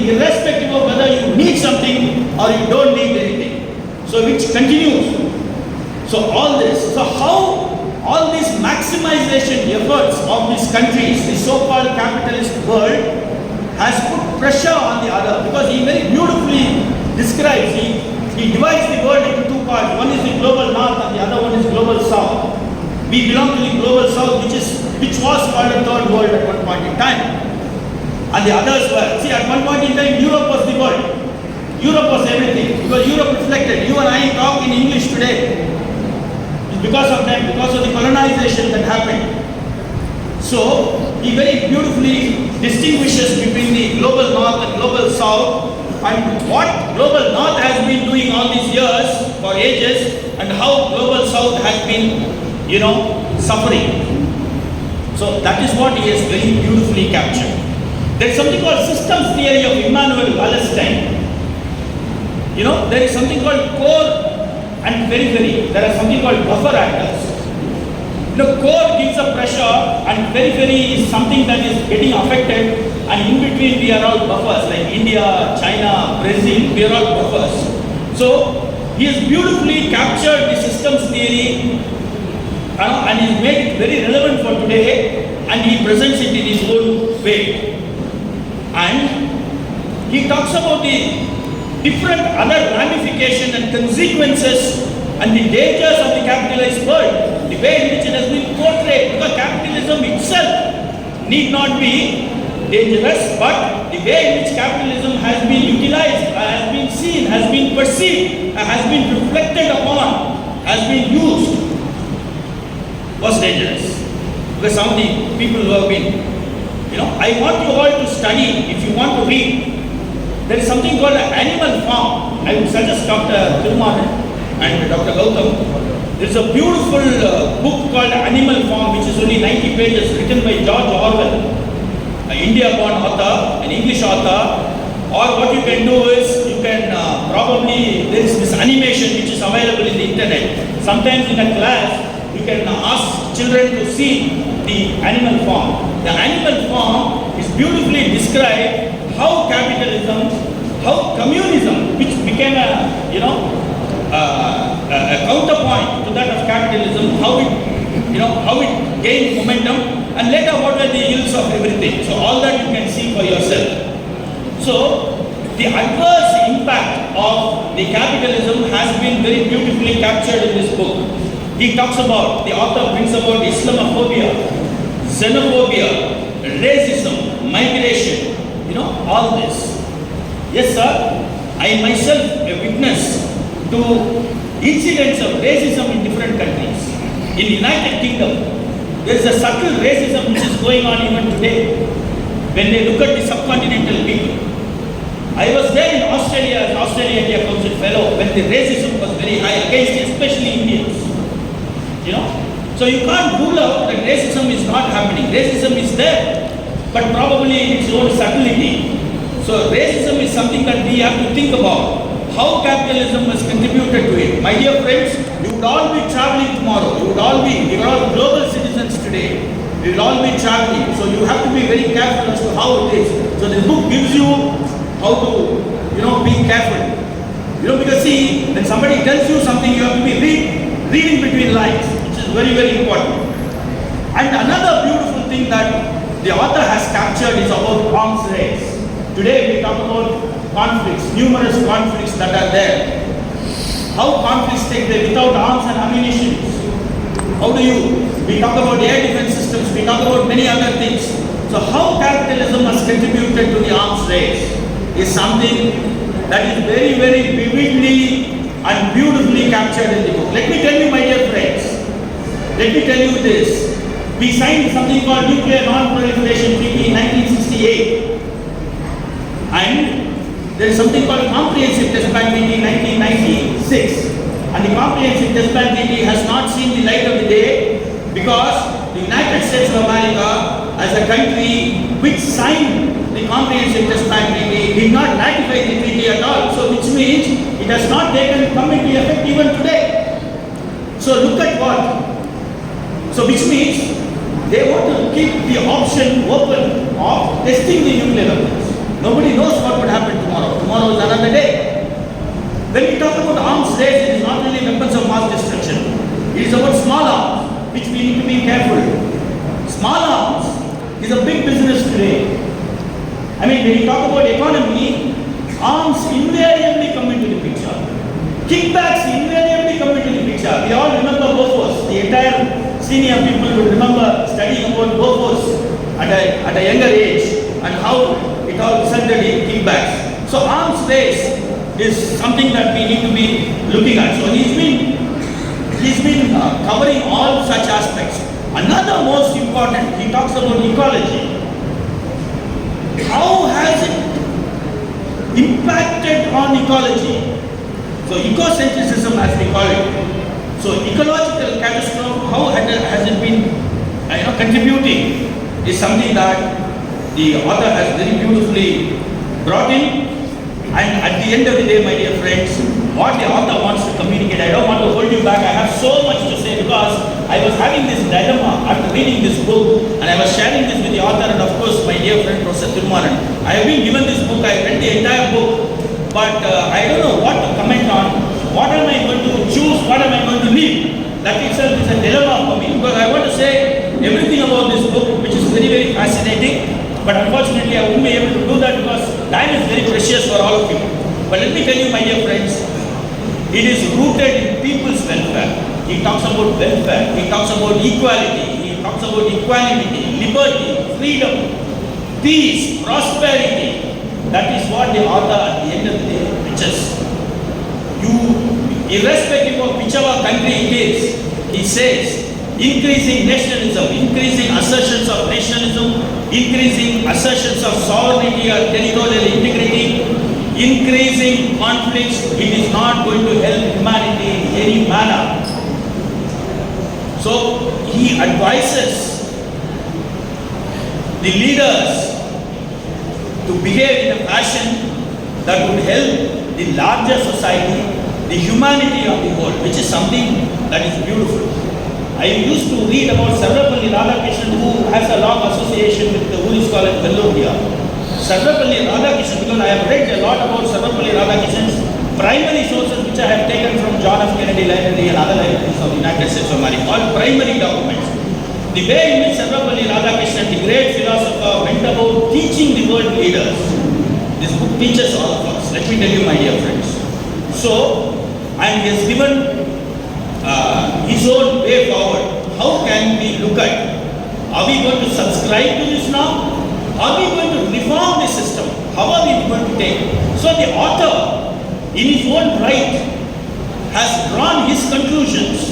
Speaker 6: irrespective of whether you need something or you don't need anything. So which continues. So all this, so how all these maximization efforts of these countries, the so-called capitalist world, has put pressure on the other, because he very beautifully describes, he divides the world into two parts. One is the global north and the other one is global south. We belong to the global south, which was called the third world at one point in time. And the others were, at one point in time, Europe was the world. Europe was everything, because Europe reflected. You and I talk in English today. It's because of them, because of the colonization that happened. So, he very beautifully distinguishes between the global north and global south, and what global north has been doing all these years, for ages, and how global south has been, suffering. So that is what he has very beautifully captured. There is something called systems theory of Immanuel Wallerstein. There is something called core and periphery. There are something called buffer actors. Core gives a pressure, and periphery is something that is getting affected, and in between we are all buffers, like India, China, Brazil, we are all buffers. So he has beautifully captured the systems theory, and he's made it very relevant for today, and he presents it in his own way. And he talks about the different other ramifications and consequences and the dangers of the capitalized world, the way in which it has been portrayed, because capitalism itself need not be dangerous, but the way in which capitalism has been utilized, has been seen, has been perceived, has been reflected upon, has been used, was dangerous. Because some of the people who have been, I want you all to study, if you want to read, there is something called an animal farm. I would suggest Dr. Thirumaran and Dr. Gautam. There is a beautiful book called Animal Farm, which is only 90 pages, written by George Orwell, an India-born author, an English author. Or what you can do is, you can probably, there is this animation which is available in the internet. Sometimes in a class, you can ask children to see the animal farm. The animal farm is beautifully described how capitalism, how communism, which became a counterpoint to that of capitalism, how it gained momentum, and later what were the ills of everything. So all that you can see for yourself. So the adverse impact of the capitalism has been very beautifully captured in this book. He talks about, the author brings about Islamophobia, xenophobia, racism, migration, all this. Yes, sir, I myself a witness to incidents of racism in different countries. In the United Kingdom, there is a subtle racism which is going on even today. When they look at the subcontinental people. I was there in Australia as Australia India Council Fellow when the racism was very high against especially Indians. So you can't rule out that racism is not happening. Racism is there, but probably in its own subtlety. So racism is something that we have to think about. How capitalism has contributed to it. My dear friends, you would all be traveling tomorrow. We are all global citizens today. We will all be traveling. So you have to be very careful as to how it is. So this book gives you how to, be careful. Because see, when somebody tells you something, you have to be reading between lines, which is very, very important. And another beautiful thing that the author has captured is about arms race. Today we talk about conflicts, numerous conflicts that are there. How conflicts take place without arms and ammunition? We talk about air defense systems, we talk about many other things. So how capitalism has contributed to the arms race is something that is very, very vividly and beautifully captured in the book. Let me tell you, my dear friends, this. We signed something called Nuclear Non-Proliferation Treaty in 1968. And there is something called Comprehensive Test Ban Treaty in 1996. And the Comprehensive Test Ban Treaty has not seen the light of the day because the United States of America, as a country which signed the Comprehensive Test Ban Treaty, did not ratify the treaty at all. So which means it has not come into effect even today. So look at what. So which means they want to keep the option open of testing the nuclear weapons. Nobody knows what would happen tomorrow. Tomorrow is another day. When we talk about arms race, it is not only weapons of mass destruction. It is about small arms, which we need to be careful. Small arms is a big business today. When you talk about economy, arms invariably come into the picture. Kickbacks invariably come into the picture. We all remember VOORHEES. The entire senior people will remember studying about VOORHEES at a younger age and how it all resulted in kickbacks. So arms race is something that we need to be looking at. So he's been covering all such aspects. Another most important, he talks about ecology. How has it impacted on ecology? So ecocentrism, as we call it. So ecological catastrophe, how has it been contributing is something that the author has very beautifully brought in. And at the end of the day, my dear friends, what the author wants to communicate, I don't want to hold you back, I have so much to say because I was having this dilemma after reading this book and I was sharing this with the author and of course my dear friend Professor Thirumaran. I have been given this book, I read the entire book, but I don't know what to comment on. What am I going to choose, what am I going to leave? That itself is a dilemma for me because I want to say everything about this book which is very, very fascinating. But unfortunately, I won't be able to do that because time is very precious for all of you. But let me tell you, my dear friends, it is rooted in people's welfare. He talks about welfare, he talks about equality, he talks about equanimity, liberty, freedom, peace, prosperity. That is what the author at the end of the day preaches. Irrespective of whichever country it is, he says, increasing nationalism, increasing assertions of nationalism, increasing assertions of sovereignty or territorial integrity, increasing conflicts. It is not going to help humanity in any manner. So he advises the leaders to behave in a fashion that would help the larger society, the humanity of the whole, which is something that is beautiful. I used to read about Sarvapalli Radhakrishnan, who has a long association with the VOORHEES college Vellore. Sarvapalli Radhakrishnan, because I have read a lot about Sarvapalli Radhakrishnan's primary sources, which I have taken from John F. Kennedy Library and other libraries of the United States of America, all primary documents. The way in which Sarvapalli Radhakrishnan, the great philosopher, went about teaching the world leaders. This book teaches all of us. Let me tell you, my dear friends. So, and he has given his own way forward. How can we look at? Are we going to subscribe to this now? Are we going to reform the system? How are we going to take? So the author, in his own right, has drawn his conclusions,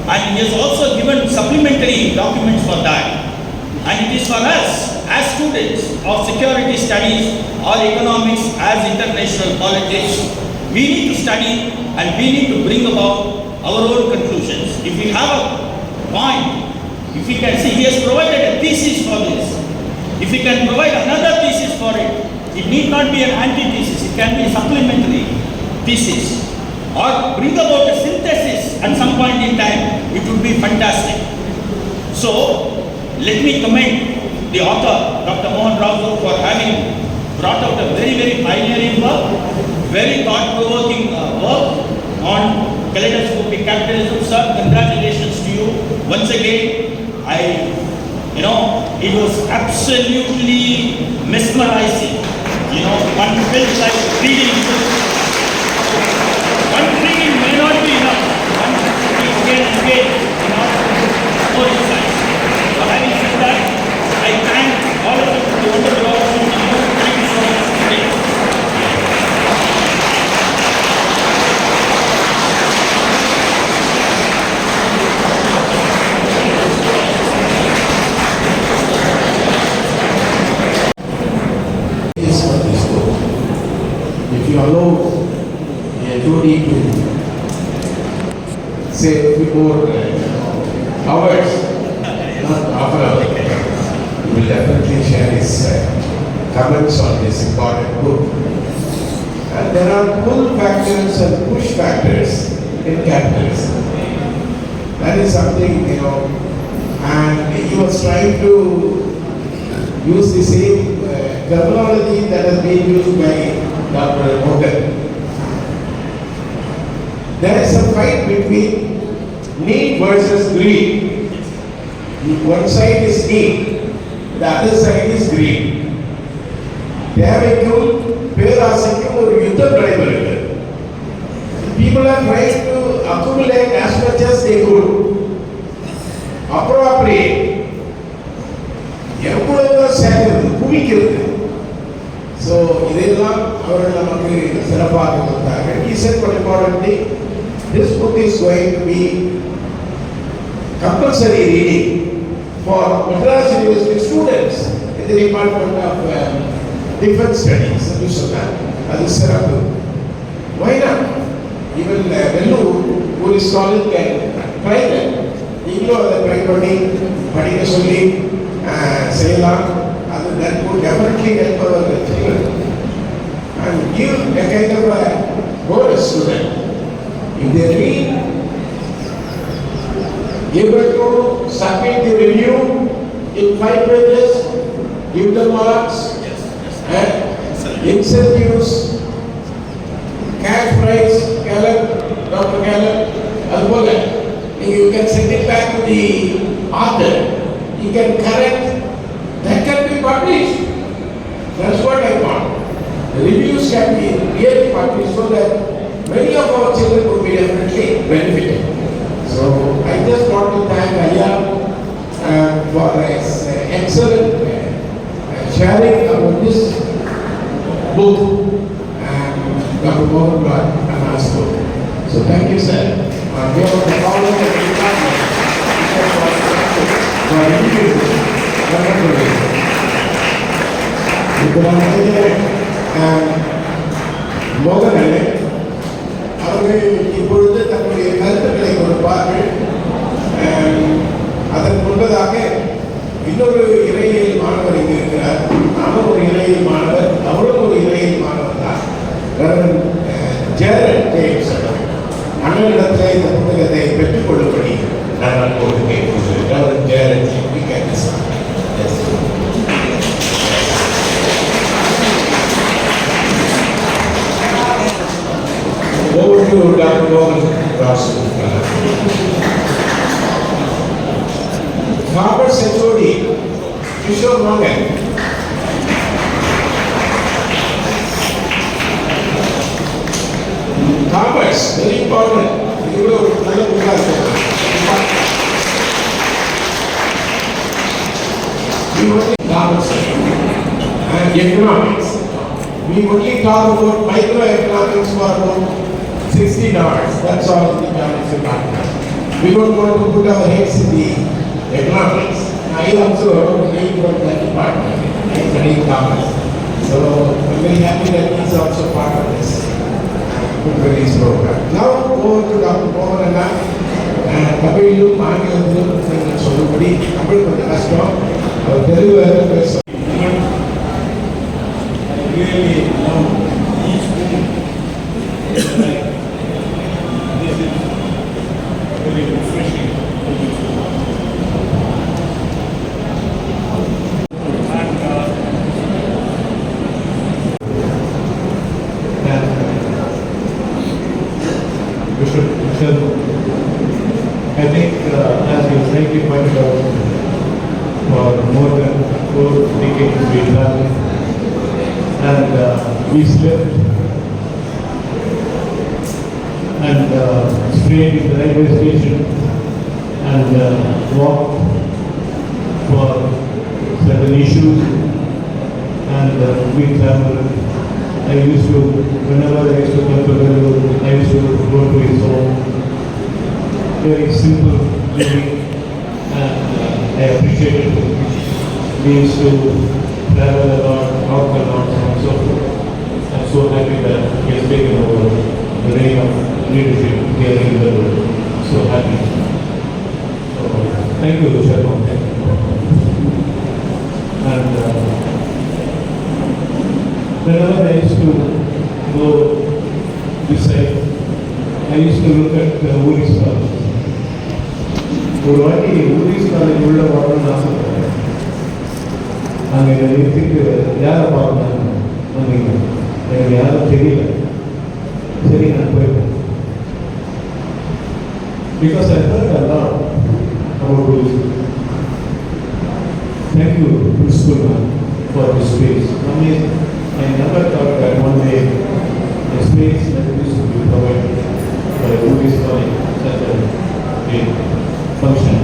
Speaker 6: and he has also given supplementary documents for that. And it is for us, as students of security studies or economics, as international politics, we need to study and we need to bring about our own conclusions. If we have a point, if we can see, he has provided a thesis for this. If we can provide another thesis for it, it need not be an antithesis, it can be a supplementary thesis. Or bring about a synthesis at some point in time, it would be fantastic. So, let me commend the author, Dr. Mohan for having brought out a very, very pioneering work, very thought-provoking work on kaleidoscopic capitalism. Sir, congratulations to you. Once again, it was absolutely mesmerizing. One felt like reading. One reading may not be enough. One has to be again and again, more insights. So having said that, I thank all of you for the wonderful opportunity. Thank you so much.
Speaker 1: If you allow Jody to say a few more hours, not half an hour, he will definitely share his comments on this important book. And there are pull factors and push factors in capitalism. That is something, and he was trying to use the same terminology that has been used by Dr. Mohan. There is a fight between need versus greed. One side is need, the other side is greed. தேவைக்கும் பேராசைக்கும் ஒரு யுத்தம் நடைபெறுகிறது. People are trying to accumulate as much as they could, appropriate. எவ்வளவு சேர்க்கிறது, குவிக்கிறது. So இதெல்லாம் அவர்கள் நமக்கு சிறப்பாக கொடுத்தார்கள். He said one important thing. This book is going to be compulsory reading for Madras University students in the Department of Defense Studies. That is சிறப்பு. Why not? Even Vellore VOORHEES college can try that. நீங்களும் அதை try பண்ணி படிக்க சொல்லி செய்யலாம். That would definitely help our children and give a kind of a bonus to them. If they read, able to submit the review in 5 pages, give them marks, and incentives, cash prize, Dr. Caleb, you can send it back to the author. You can correct. That can be published. That's what I want. The reviews can be really published so that many of our children would be definitely benefited. So I just want to thank Aya for his excellent sharing about this book and Dr. Mohan and our book. So thank you, sir. We have the following department for review.
Speaker 3: மோகன் அவர்கள் இப்பொழுது தன்னுடைய கருத்துக்களை கொடுப்பார்கள். அதன் முன்பதாக இன்னொரு இறையியல் மாணவர் இங்கு இருக்கிறார். நானும் ஒரு இறையியல் மாணவர், அவரும் ஒரு இறையியல் மாணவர் தான். ஜெரல் ஜேம்ஸ் அண்ணனிடத்தில் இந்த புத்தகத்தை பெற்றுக்கொள்ளும்படி நான் அன்போடு கேட்கிறேன். ஜெரல் over to Dr. Mohan Rossi. Robert Setodi, Kishore Mohan. Thomas, very important. You will Thomas and economics. We only talk about microeconomics for about $60. That's all in the economics department. We don't want to put our heads in the economics. I also came from that department. I studied commerce. So I'm very happy that he's also part of this VOORHEES program. Now over to Dr. Mohan and Kapilu, Mangi, and Solupadi. Kapilu for the last talk. I'll tell you where the person. I really love each book. This is very refreshing.
Speaker 2: I think, as you rightly pointed out, for more than 4 decades we traveled and we slept and stayed in the railway station and walked for certain issues and we traveled. I used to, whenever I used to come to Bangalore, I used to go to his home. Very simple living and I appreciated it. We used to travel a lot, talk a lot and so forth. I'm so happy that he has taken over the reign of leadership here in the world. So happy. So, thank you, Sharma. And whenever I used to go this side, I used to look at VOORHEES college. ஒரு வாட்டி VOORHEES college உள்ள வரணும்னு ஆசைப்பட்டேன். அங்கே நிறுத்திட்டு யாரை பார்க்கணும் வந்தீங்க, எனக்கு யாரும் தெரியல. சரி, நான் போயிட்டேன். Because I heard a lot about VOORHEES. Thank you, Principal Ma'am, for this space. Amazing. I never thought that one day a space like this would be provided by VOORHEES college, such a big function.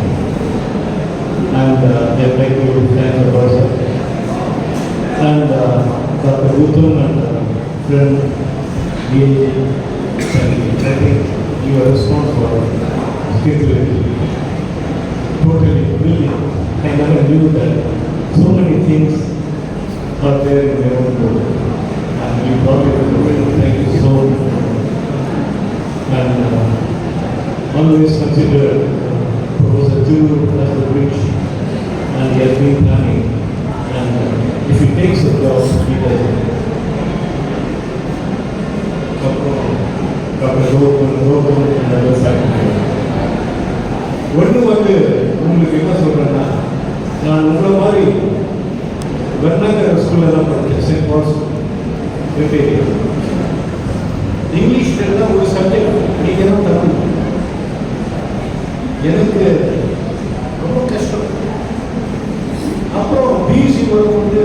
Speaker 2: And I'd like to thank the person and Dr. Gautam and friend D.A. I think your response was spiritually totally brilliant. I never knew that so many things are there in their own book. And you brought it to the world. Thank you so much. And always consider Professor Thiru as the bridge, and he has been planning. And if he takes the job, he does it. Dr. Gautam and other faculty. ஒன்று உங்களுக்கு என்ன சொல்கிறேன்னா, நான் உங்களை மாதிரி வெர்னாகர ஸ்கூலில் தான் படித்தேன், சென்ட் பால்ஸ் ரிப்பேரியர். இங்கிலீஷ் தான் ஒரு சப்ஜெக்ட், நீங்கள் தான் தமிழ். எனக்கு ரொம்ப கஷ்டம். அப்புறம் பியூசி வரும்போது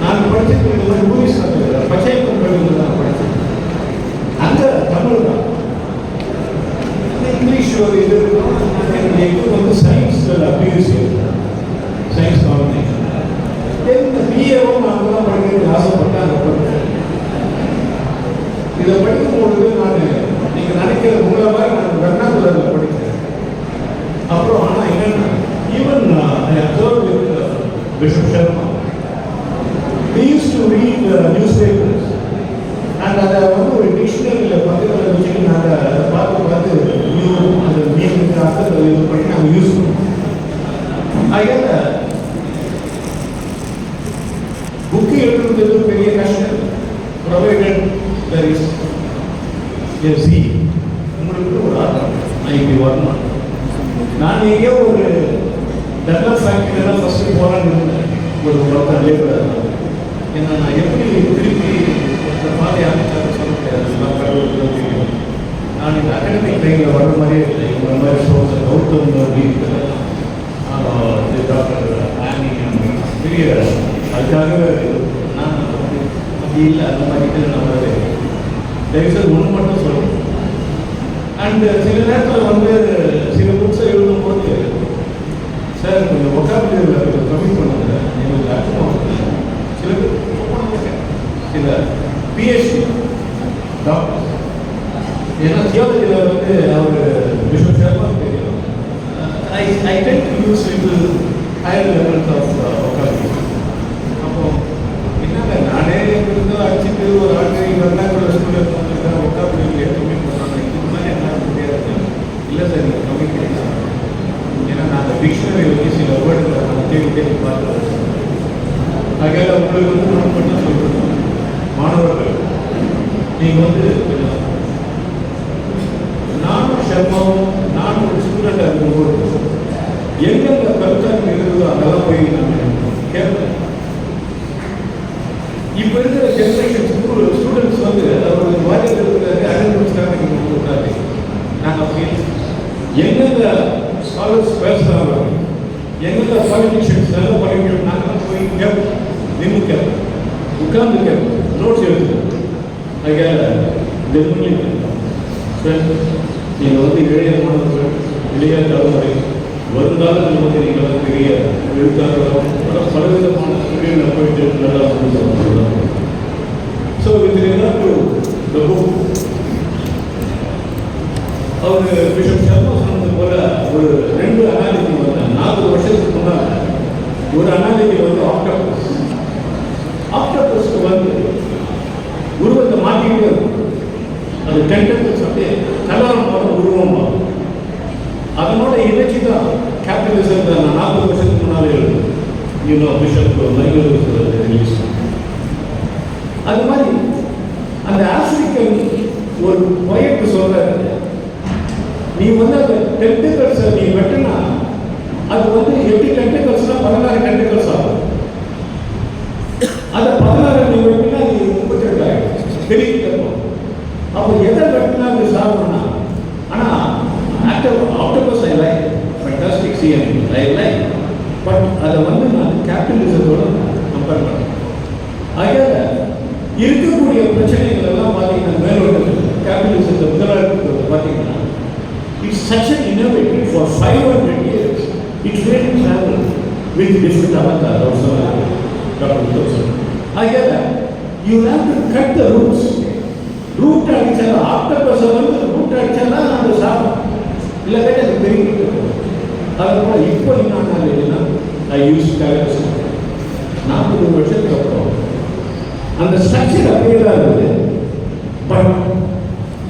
Speaker 2: நான் படித்தது VOORHEES பச்சாயத்து பள்ளியில் தான் படித்தேன். அங்கே தமிழ் தான், இங்கிலீஷ் ஒரு இது இருக்கும். எனக்கு வந்து சயின்ஸ் பியூசி, சயின்ஸ் காம்பினேஷன். பிஏவும் அங்கே தான் படிக்கிறதுக்கு ஆசைப்பட்டேன். அங்கே படித்தேன். இதை படிக்கும்போது நான் நீங்கள் நினைக்கிற உங்களை மாதிரி நான் வெர்னாகுலரில் படித்தேன். அப்புறம் ஆனால் என்னென்னா, even I observed with Bishop Sharma. We used to read newspapers and அதை வந்து ஒரு
Speaker 7: கொடுத்தது பெரிய கஷ்டம். Provided there is a see. உங்களுக்கு ஒரு ஆர்டர் நான் இப்படி வரணும். நான் எங்கேயோ ஒரு டெவலப் ஃபேக்டரியில் தான் ஃபஸ்ட்டு போகலான்னு இருந்தேன். ஒரு ஒருத்தர் லேபர் ஏன்னா நான் எப்படி திருப்பி இந்த மாதிரி அமைச்சாலும் சொல்ல முடியாது. நான் கடவுள் தெரியும். நான் இந்த அகாடமிக் லைனில் வர மாதிரியே இல்லை. இந்த மாதிரி சொல்ல கௌதம் டாக்டர் ஆனி பெரிய அதுக்காக நான் அப்படி இல்லை. அந்த மாதிரி நம்ம தயவுசெய்து ஒன்று மட்டும் சொல்லணும். அண்டு சில நேரத்தில் வந்து சில புக்ஸை எழுதும்போது சார் கொஞ்சம் ஒக்காபிலில் கம்மி பண்ணுங்க எங்களுக்கு அர்த்தமாக சில பிஹெச்டி டாக்டர் ஏன்னா தியாலஜியில் வந்து அவர் பிஷப் ஷர்மா தெரியும். I tend to use little higher levels of vocabulary. அப்போ என்னங்க நானே இருந்து அடிச்சுட்டு ஒரு ஆட்கள் வெள்ளாக்குள்ள ஸ்டூடெண்ட் வந்துருக்கேன் vocabulary கம்மி பண்ணுறாங்க. இதுக்கு முன்னாடி என்ன முடியாது இல்லை சார் நீங்கள் கம்மி பண்ணிக்கலாம். ஏன்னா நான் அந்த டிக்ஷனரி வச்சு சில வேர்டுகளை நம்ம தேடி பார்த்துருக்கேன். ஆகையால் உங்களுக்கு வந்து நான் மட்டும் சொல்கிறேன் மாணவர்கள் நீங்கள் வந்து நானும் ஷர்மாவும் நான் ஒரு ஸ்டூடெண்டாக இருக்கும்போது எங்கெங்க கருத்தாங்க இருக்குதோ அதெல்லாம் போய் நான் கேட்பேன். இப்போ இருக்கிற ஜென்ரேஷன் ஸ்டூடெண்ட்ஸ் வந்து அவர் வாரியத்தில் இருக்கிறாரு அகடமிக்ஸ்க்காக நீங்கள் கொடுக்குறாரு. நாங்கள் அப்படி எங்கெங்க ஸ்காலர்ஸ் பேசுகிறாங்க எங்கெங்க பாலிட்டிஷியன்ஸ் நல்ல பாலிட்டிஷியன் நாங்கள் போய் கேட்போம். நின்று கேட்போம், உட்கார்ந்து கேட்போம், நோட்ஸ் எடுத்துக்கோம். ஆகையால் நீங்கள் வந்து இளைய மாணவர்கள் இளைய தலைமுறை வருங்காலத்தில் வந்து நீங்கள் பெரிய எழுத்தாளர்களும் பலவிதமான தொழிலில் போயிட்டு நல்லா சொல்லுவாங்க. ஸோ இது இந்த புக் அவர் பிஷப் ஷர்மா சொன்னது போல ஒரு 2 அனாலிட்டி வந்து 40 வருஷத்துக்கு முன்னால் ஒரு அனாலிட்டி வந்து ஆக்டோபஸ்க்கு வந்து உருவத்தை மாற்றிக்கிட்டே இருக்கும். அது டென்டபிள்ஸ் அப்படியே கலரம் மாறும், உருவம் மாறும். அதனோட இணைச்சி தான் கேபிட்டலிசம் தான் 40 வருஷத்துக்கு முன்னாலே எழுதும். பிஷப் ரிலீஸ் அது மாதிரி அந்த ஆப்பிரிக்கன் ஒரு பொயட்டு சொல்றாரு, நீ வந்து அந்த டென்டிகல்ஸை நீ வெட்டினா அது வந்து 8 டென்டிகல்ஸ்னா 16 டென்டிகல்ஸ் ஆகும். அதை 16 நீ வெட்டினா அது 32 ஆகிடும். பெரிய அப்போ எதை வெட்டினா அது சாப்பிடணும். ஆனால் octopus I like, fantastic CN I like, but அதை வந்து நான் கேபிட்டலிசத்தோட கம்பேர் பண்ணேன். ஆகையால் இருக்கக்கூடிய பிரச்சனைகள் எல்லாம் பார்த்தீங்கன்னா மேலோட்டத்தில் கேபிட்டலிசத்தை முதலாளித்துவத்தை பார்த்தீங்கன்னா it's such an innovative for 500 years. It really traveled with different avatars also. Dr. Thompson. Again, you have to cut the roots. Root அடிச்சா ஆக்டோபஸ் வந்து ரூட் அடிச்சா அந்த சாப்பிடும் இல்லை கேட்டால் அது பெருகிட்டு இருக்கும். அதனால இப்போ என்ன இல்லைன்னா ஐ யூஸ் கேலரிசம் 40 வருஷத்துக்கு அப்புறம் அந்த ஸ்ட்ரக்சர் அப்படியே தான் இருக்குது. But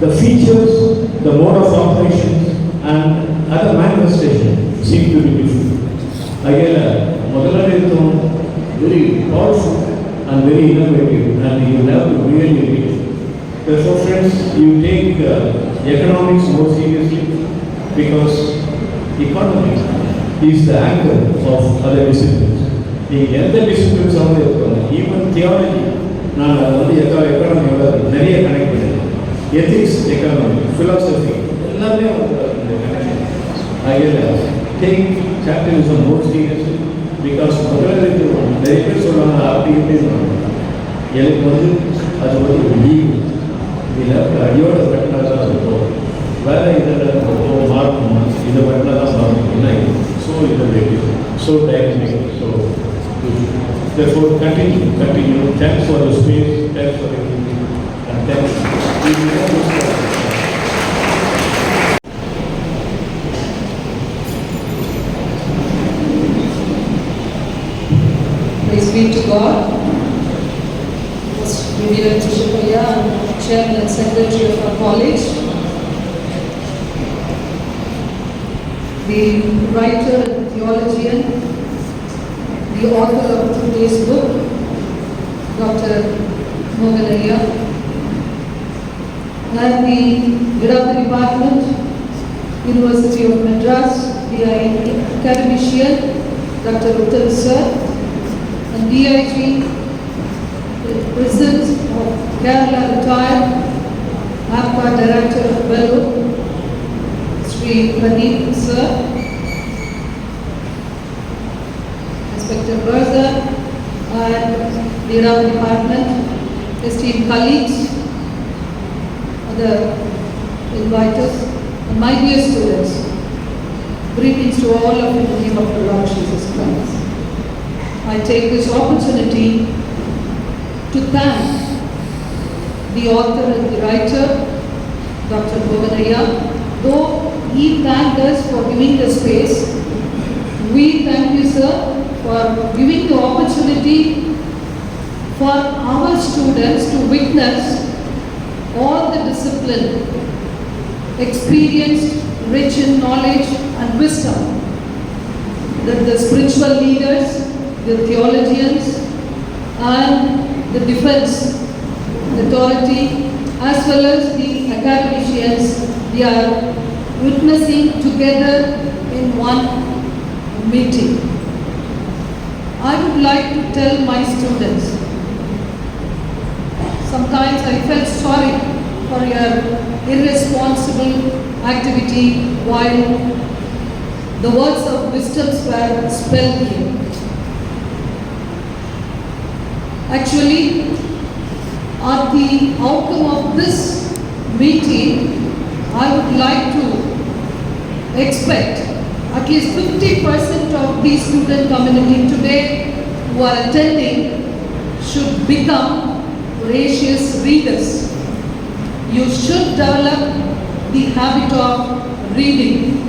Speaker 7: the features, the mode of operation and other manifestation seem to be different. Again, முதலாளித்துவம் very powerful and very innovative, and you have to really read. Therefore, friends, you take economics more seriously because economics is the anchor of other disciplines. நீங்கள் எந்த disciplines வந்து இருக்காங்க, even theology நான் அதை வந்து எக்கானமியோட நிறைய connect பண்ணியிருக்கேன். எத்திக்ஸ், எக்கானமி, ஃபிலாசபி எல்லாமே வந்து அதில் take capitalism more seriously because முதலாளித்துவம் நிறைய பேர் சொல்லுவாங்க அப்படி இப்படின்னு. எனக்கு வந்து அது வந்து லீவ் இதில் அடியோட வெட்டினா தான் இருக்கும், வேறு இதில் மாறணுமா இதை வெட்டினா தான் மாறணும் இல்லை. ஸோ இதை so dynamic. So therefore continue. Thanks for the space, thanks for everything, and thanks.
Speaker 8: Praise be to God. Reverend Bishop Aya, Chairman and Secretary of our college, the writer and theologian, the author of today's book, Dr. Mohan, and the head of the department, University of Madras, academician, Dr. Uttam sir, and DIG, President of Kerala retired, APA Director of Bellu, Sri Pradeep sir, Inspector Bertha, and the head of the department, esteemed colleagues, other inviters, and my dear students, greetings to all of you in the name of the Lord Jesus Christ. I take this opportunity to thank the author and the writer, Dr. Mohan. Though he thanked us for giving the space, we thank you, sir, for giving the opportunity for our students to witness all the discipline, experienced, rich in knowledge and wisdom that the spiritual leaders, the theologians, and the defense authority, as well as the academicians, they are witnessing together in one meeting. I would like to tell my students, sometimes I felt sorry for your irresponsible activity while the words of wisdom were spelled here. Actually, at the outcome of this meeting, I would like to expect at least 50% of the student community today who are attending should become voracious readers. You should develop the habit of reading.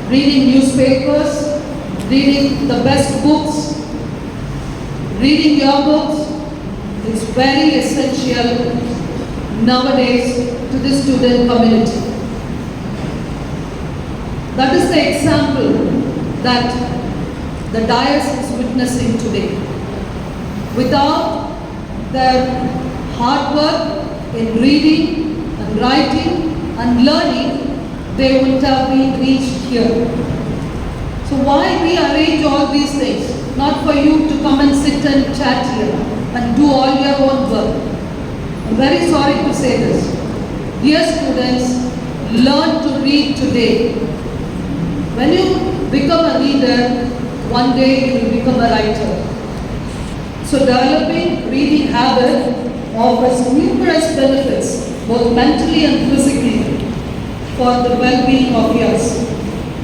Speaker 8: Reading newspapers, reading the best books, reading your books is very essential nowadays to the student community. That is the example that the diocese is witnessing today. Without their hard work in reading and writing and learning, they wouldn't have been reached here. So why we arrange all these things? Not for you to come and sit and chat here and do all your own work. I'm very sorry to say this. Dear students, learn to read today. When you become a reader, one day you will become a writer. So developing reading habit offers numerous benefits, both mentally and physically, for the well-being of yours.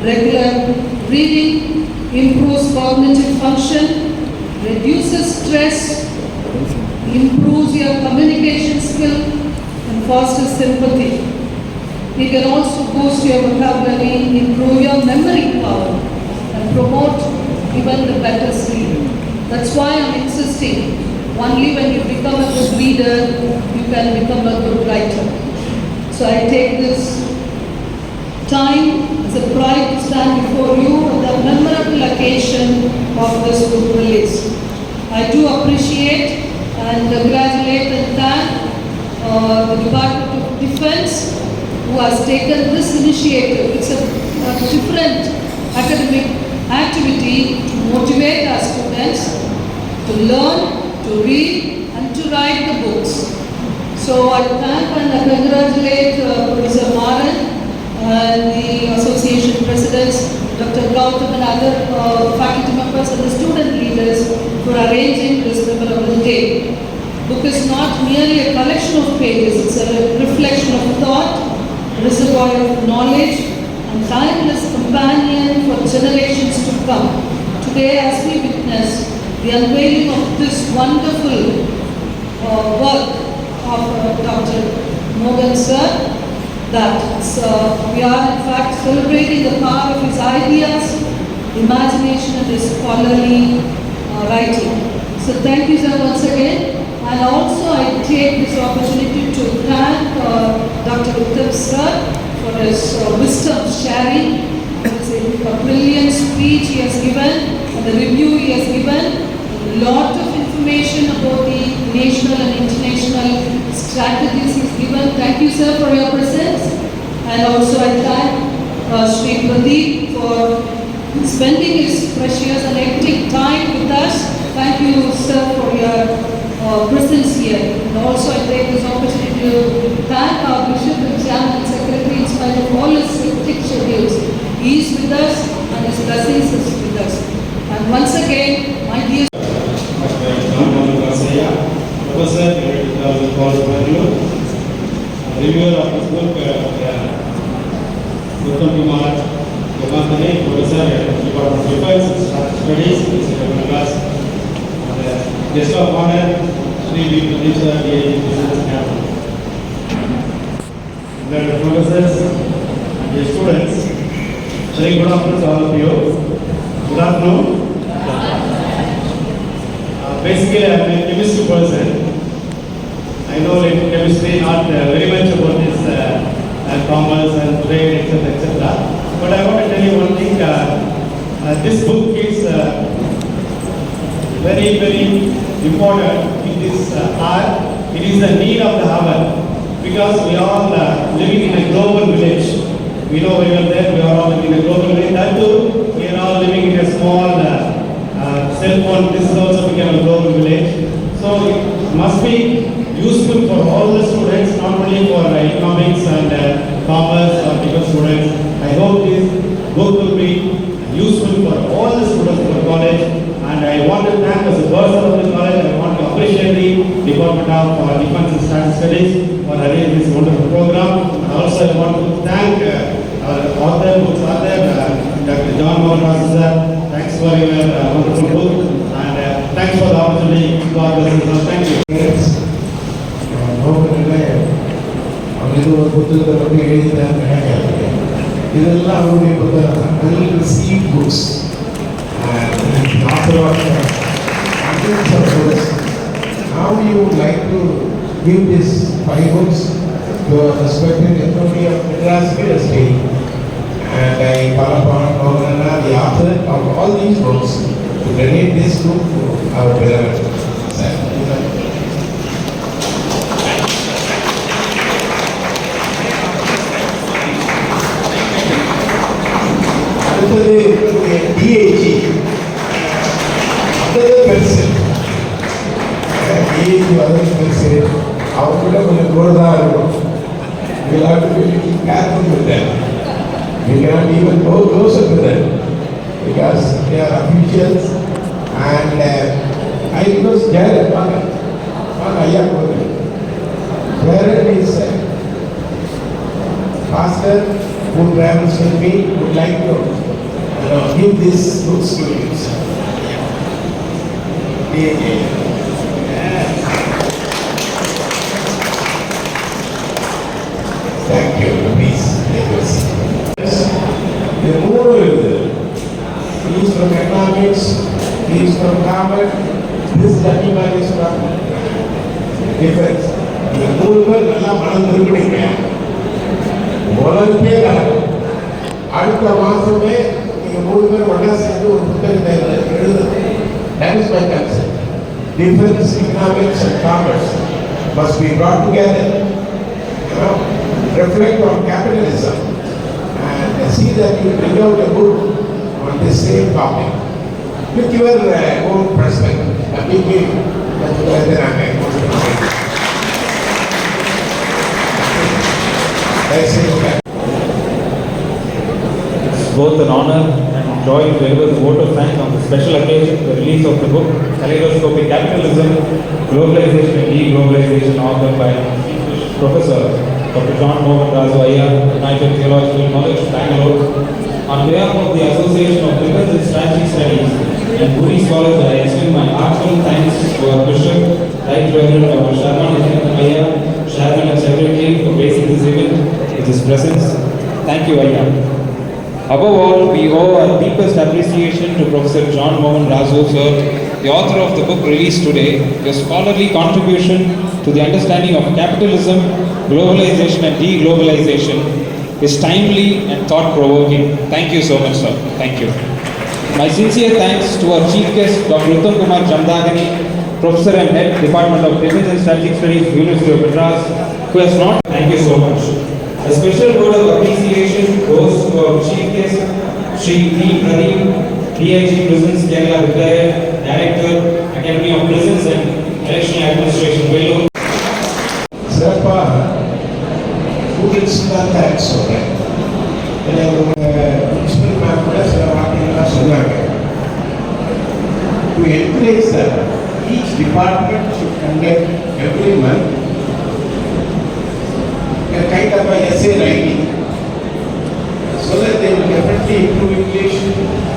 Speaker 8: Regular reading improves cognitive function, reduces stress, improves your communication skill, and fosters sympathy. It can also boost your vocabulary, improve your memory power, and promote even the better sleep. That's why I'm insisting, only when you become a good reader, you can become a good writer. So I take this time as a pride to stand before you on the memorable occasion of this book release. I do appreciate and congratulate and thank the Department of Defense who has taken this initiative. It's a different academic activity to motivate our students to learn, to read and to write the books. So I thank and congratulate Professor Maran and the association presidents, Dr. Gautam and other faculty members and the student leaders for arranging this memorable day. Book is not merely a collection of pages, it's a reflection of thought, reservoir of knowledge, and timeless companion for generations to come. Today, as we witness the unveiling of this wonderful work of Dr. Mohan sir, that we are in fact celebrating the power of his ideas, imagination and his scholarly writing. So thank you sir once again. And also I take this opportunity to thank Dr. Uttam sir for his wisdom sharing. It's a brilliant speech he has given and the review he has given. A lot of information information about the national and international strategies is given. Thank you, sir, for your presence. And also I thank Sri Pradeep for spending his precious and hectic time with us. Thank you, sir, for your presence here. And also I take this opportunity to thank our Bishop and Chairman and Secretary in spite of all his hectic schedules. He is with us and his blessings is with us. And once again, my dear
Speaker 9: Professor, College Bangalore, reviewer of this book, Uttam Kumar, Professor, Department of Defense Studies, Madras, guest of honor, Sri Vidyanisha, DA Business Capital. The professors and the students, very good afternoon to all of you. Good afternoon. Basically, I am a chemistry person. I know in chemistry not very much about this commerce and trade, etc., etc. But I want to tell you one thing. This book is very, very important in this hour. It is the need of the hour because we are all living in a global village. We know we are there. We are all living in a global village. That too, we are all living in a small cell phone. This is also become a global village. So it must be useful for all the students, not only for economics and commerce or different students. I hope this book will be useful for all the students in the college. And I want to thank as a person of the college, I want to appreciate the Department of Defense and Strategic Studies for arranging this wonderful program. And also I want to thank our author, book's author, Dr. John Mohan sir. Thanks for your wonderful book and thanks for the opportunity. God bless you. Thank you.
Speaker 3: இது ஒரு புத்தகத்தை பற்றி எழுதினான்னு நினைக்காது. இதெல்லாம் அவருடைய புத்தகம் தான். அதில் received books and author of hundreds of books. How you would like to give these 5 books to a respected authority of Madras University? And I call upon Mohan, the author of all these books, to donate this book to our beloved sir. அடுத்தது DAG, அடுத்தது பெருசு. DAG வந்து பெருசு. அவங்ககிட்ட கொஞ்சம் குறைதான் இருக்கும். You have to be careful with them. You cannot even go closer to them because they are officials and I was Jared Jared is pastor who travels with me would like to give this books to you. Thank you. Please take your seat. The more he is from economics, he is from commerce, this gentleman is from defense. இந்த 3 பேர் நல்லா மனந்திருக்கிறீங்க. உலகமே அடுத்த மாசமே நீங்க 3 பேர் ஒன்றா சேர்ந்து ஒரு புத்தகத்தை எழுதுறது. That is my concept. Defense, economics and commerce must be brought together. Reflect on capitalism and see that you bring out a book on the same topic with your own perspective.
Speaker 10: It's both an honor and joy to deliver the vote of thanks on the special occasion, the release of the book Kaleidoscopic Capitalism, Globalization and Deglobalization, authored by Professor Dr. John Mohan Razvaya, United Theological College, Bangalore. On behalf of the Association of Defense and Strategic Studies and VOORHEES College, I extend my heartfelt thanks to our Bishop, Right Reverend Dr. Sharma, Chairman and Secretary, for gracing this event with his presence. Thank you, Ayya. Above all, we owe our deepest appreciation to Professor John Mohan Razvaya, sir, the author of the book released today. Your scholarly contribution to the understanding of capitalism, globalization and deglobalization is timely and thought-provoking. Thank you so much, sir. Thank you. My sincere thanks to our chief guest, Dr. Uttam Kumar Jamdagani, Professor and Head, Department of Defense and Strategic Studies, University of Madras, who has not. Thank you so much. A special word of appreciation goes to our Chief Guest, Shri D. Pradeep, DIG Prisons, Kerala, retired Director, Academy of Prisons and Election Administration, Vellore.
Speaker 3: சிறப்பாக students தான் thanks சொல்கிறேன். ஏன்னா principal ma'am கூட சில வார்த்தைகள்லாம் சொன்னாங்க. To encourage that each department should conduct every month a kind of a essay writing so that they will definitely improve English,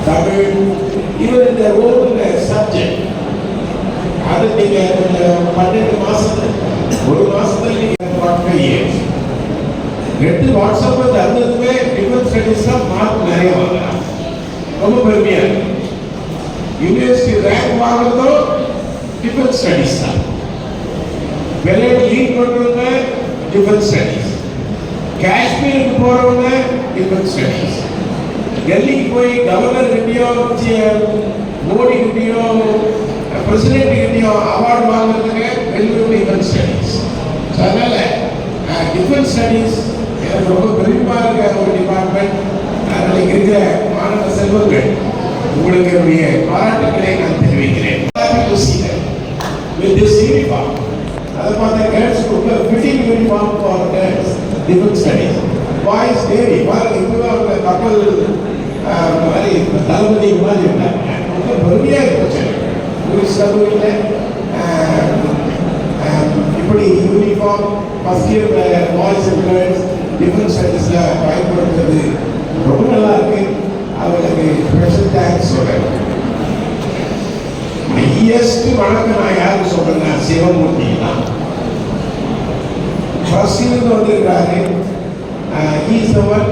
Speaker 3: Tamil, even in their own subject. அது நீங்கள் 12 மாதத்தில் ஒரு மாதத்தில் நீங்கள் 45 years 2 வாட்ஸ்அப் தந்ததுமே டிஃபென்ஸ் ஸ்டடீஸ் தான் mark நிறைய வாங்கலாம். ரொம்ப பெருமையாக இருக்கு. யூனிவர்சிட்டி ரேங்க் வாங்குறதும் டிஃபென்ஸ் ஸ்டடீஸ் தான். வெளியே லீட் பண்ணுறவங்க டிஃபென்ஸ் ஸ்டடீஸ், காஷ்மீருக்கு போகிறவங்க டிஃபென்ஸ் ஸ்டடீஸ், டெல்லிக்கு போய் கவர்னர் கிட்டேயோ மோடி கிட்டேயோ பிரசிடென்ட் கிட்டேயோ அவார்டு வாங்குறதுக்கு வெளியூர் டிஃபென்ஸ் ஸ்டடீஸ். ஸோ அதனால் டிஃபென்ஸ் ஸ்டடீஸ் எனக்கு ரொம்ப பெருமையாக இருக்க ஒரு டிபார்ட்மெண்ட். அதனால் இங்கே இருக்கிற மாணவ செல்வங்கள் உங்களுக்கு என்னுடைய பாராட்டுக்களை நான் தெரிவிக்கிறேன். With this uniform, அதை பார்த்தா கேர்ள்ஸ் கொடுக்க fitting uniform for girls defence studies. Boys navy பாருங்க, இப்போ அவங்க கப்பல் மாதிரி தளபதி மாதிரி இருந்தாங்க. ரொம்ப பெருமையாக இருந்துச்சு. டூரிஸ்ட் கல்லூரியில் இப்படி uniform first year boys and girls defence ஸ்டடீஸில் பயன்படுத்துறது ரொம்ப நல்லா இருக்கு. அவங்களுக்கு ஸ்பெஷல் தேங்க்ஸ் சொல்கிறேன். ஹையஸ்ட் வணக்கம் நான் யாருக்கு சொல்கிறேன்னா சிவமூர்த்தி தான். ஃபர்ஸ்ட்லேருந்து வந்திருக்கிறாரு. ஈஸ் அவர்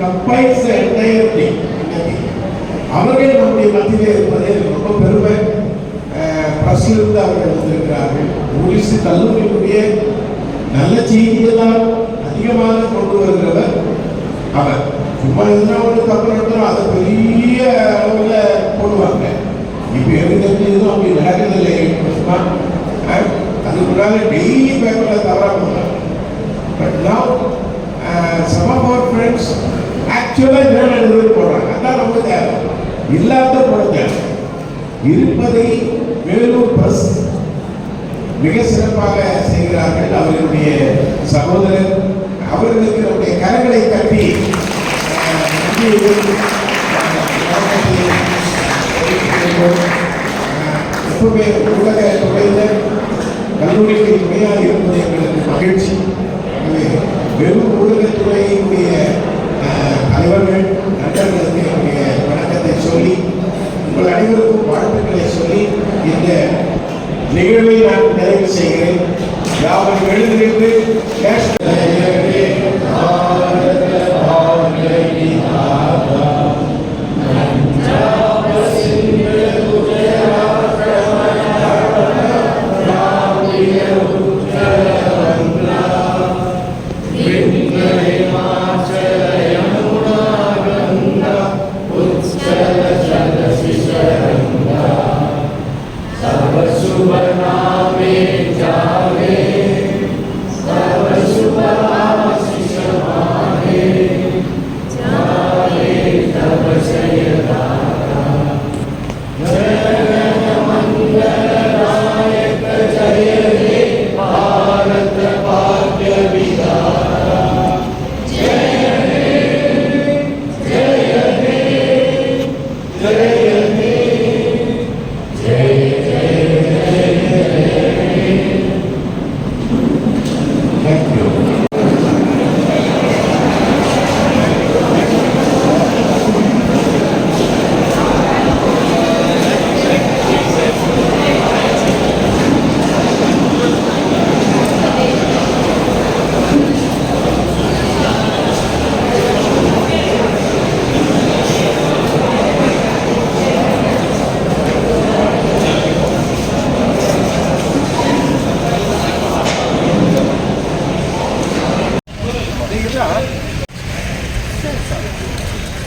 Speaker 3: கம்பைன்ஸ் த என்டையர் திங். அவர்கள் நம்முடைய மத்தியிலே இருப்பது ரொம்ப பெருமை. ஃபர்ஸ்ட்லேருந்து அவர்கள் வந்திருக்கிறார்கள். போலீஸ் கல்லூரியினுடைய நல்ல செய்தியெல்லாம் அதிகமாக கொண்டு வருகிறவர் அவர். சும்மா எதுனா ஒன்று தப்பு நடந்தாலும் அதை பெரிய அளவில் போடுவாங்க. இப்போ எனக்கு தெரிஞ்சதும் அப்படி நடக்கிறதில்லை. 8 வருஷமா அதுக்கு முன்னால் டெய்லி பேப்பரில் தவறாக போடுறாங்க. But now some of our friends ஆக்சுவலாக எழுதுறது போடுறாங்க. அதான் ரொம்ப தேவை. இல்லாத போட தேவை. இருப்பதை வேலூர் பிரஸ் மிக சிறப்பாக செய்கிறார்கள். அவர்களுடைய சகோதரர் அவர்களுக்கு நம்முடைய கரங்களை தட்டி எப்பவுமே உலக துறையில் கல்லூரிக்கு துணையாக இருப்பது எங்களுக்கு மகிழ்ச்சி. வெறும் ஊடகத்துறையினுடைய தலைவர்கள் நண்பர்களுக்கு என்னுடைய வணக்கத்தை சொல்லி உங்கள் அனைவருக்கும் வாழ்த்துக்களை சொல்லி இந்த நிகழ்வை நான் நிறைவு செய்கிறேன். யாவரும் எழுந்திருந்து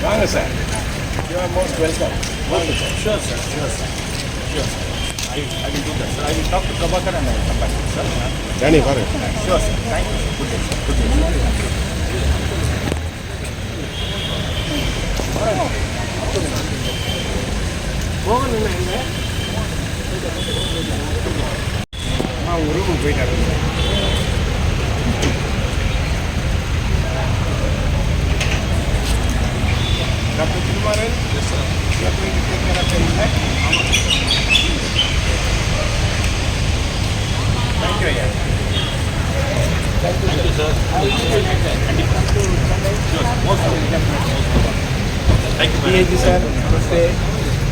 Speaker 1: வாங்க sir. You are most welcome. Sure sir. Sure sir. Sure sir.
Speaker 7: I will do that, sir. I will talk to Prabhakar and I will come back, sir.
Speaker 3: Danny, correct.
Speaker 7: Sure, sir. Thank you. Good day, sir. Good day, sir.
Speaker 3: Dr. Thirumaran? Yes, sir. You are going to take care of the impact? Thank you, yeah. Thank you, sir.
Speaker 7: And if come to Chennai, sure, sir. Most of them.
Speaker 3: Thank you, sir. Namaste.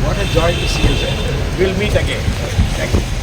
Speaker 3: What a joy to see you, sir.
Speaker 7: We'll meet again. Thank you.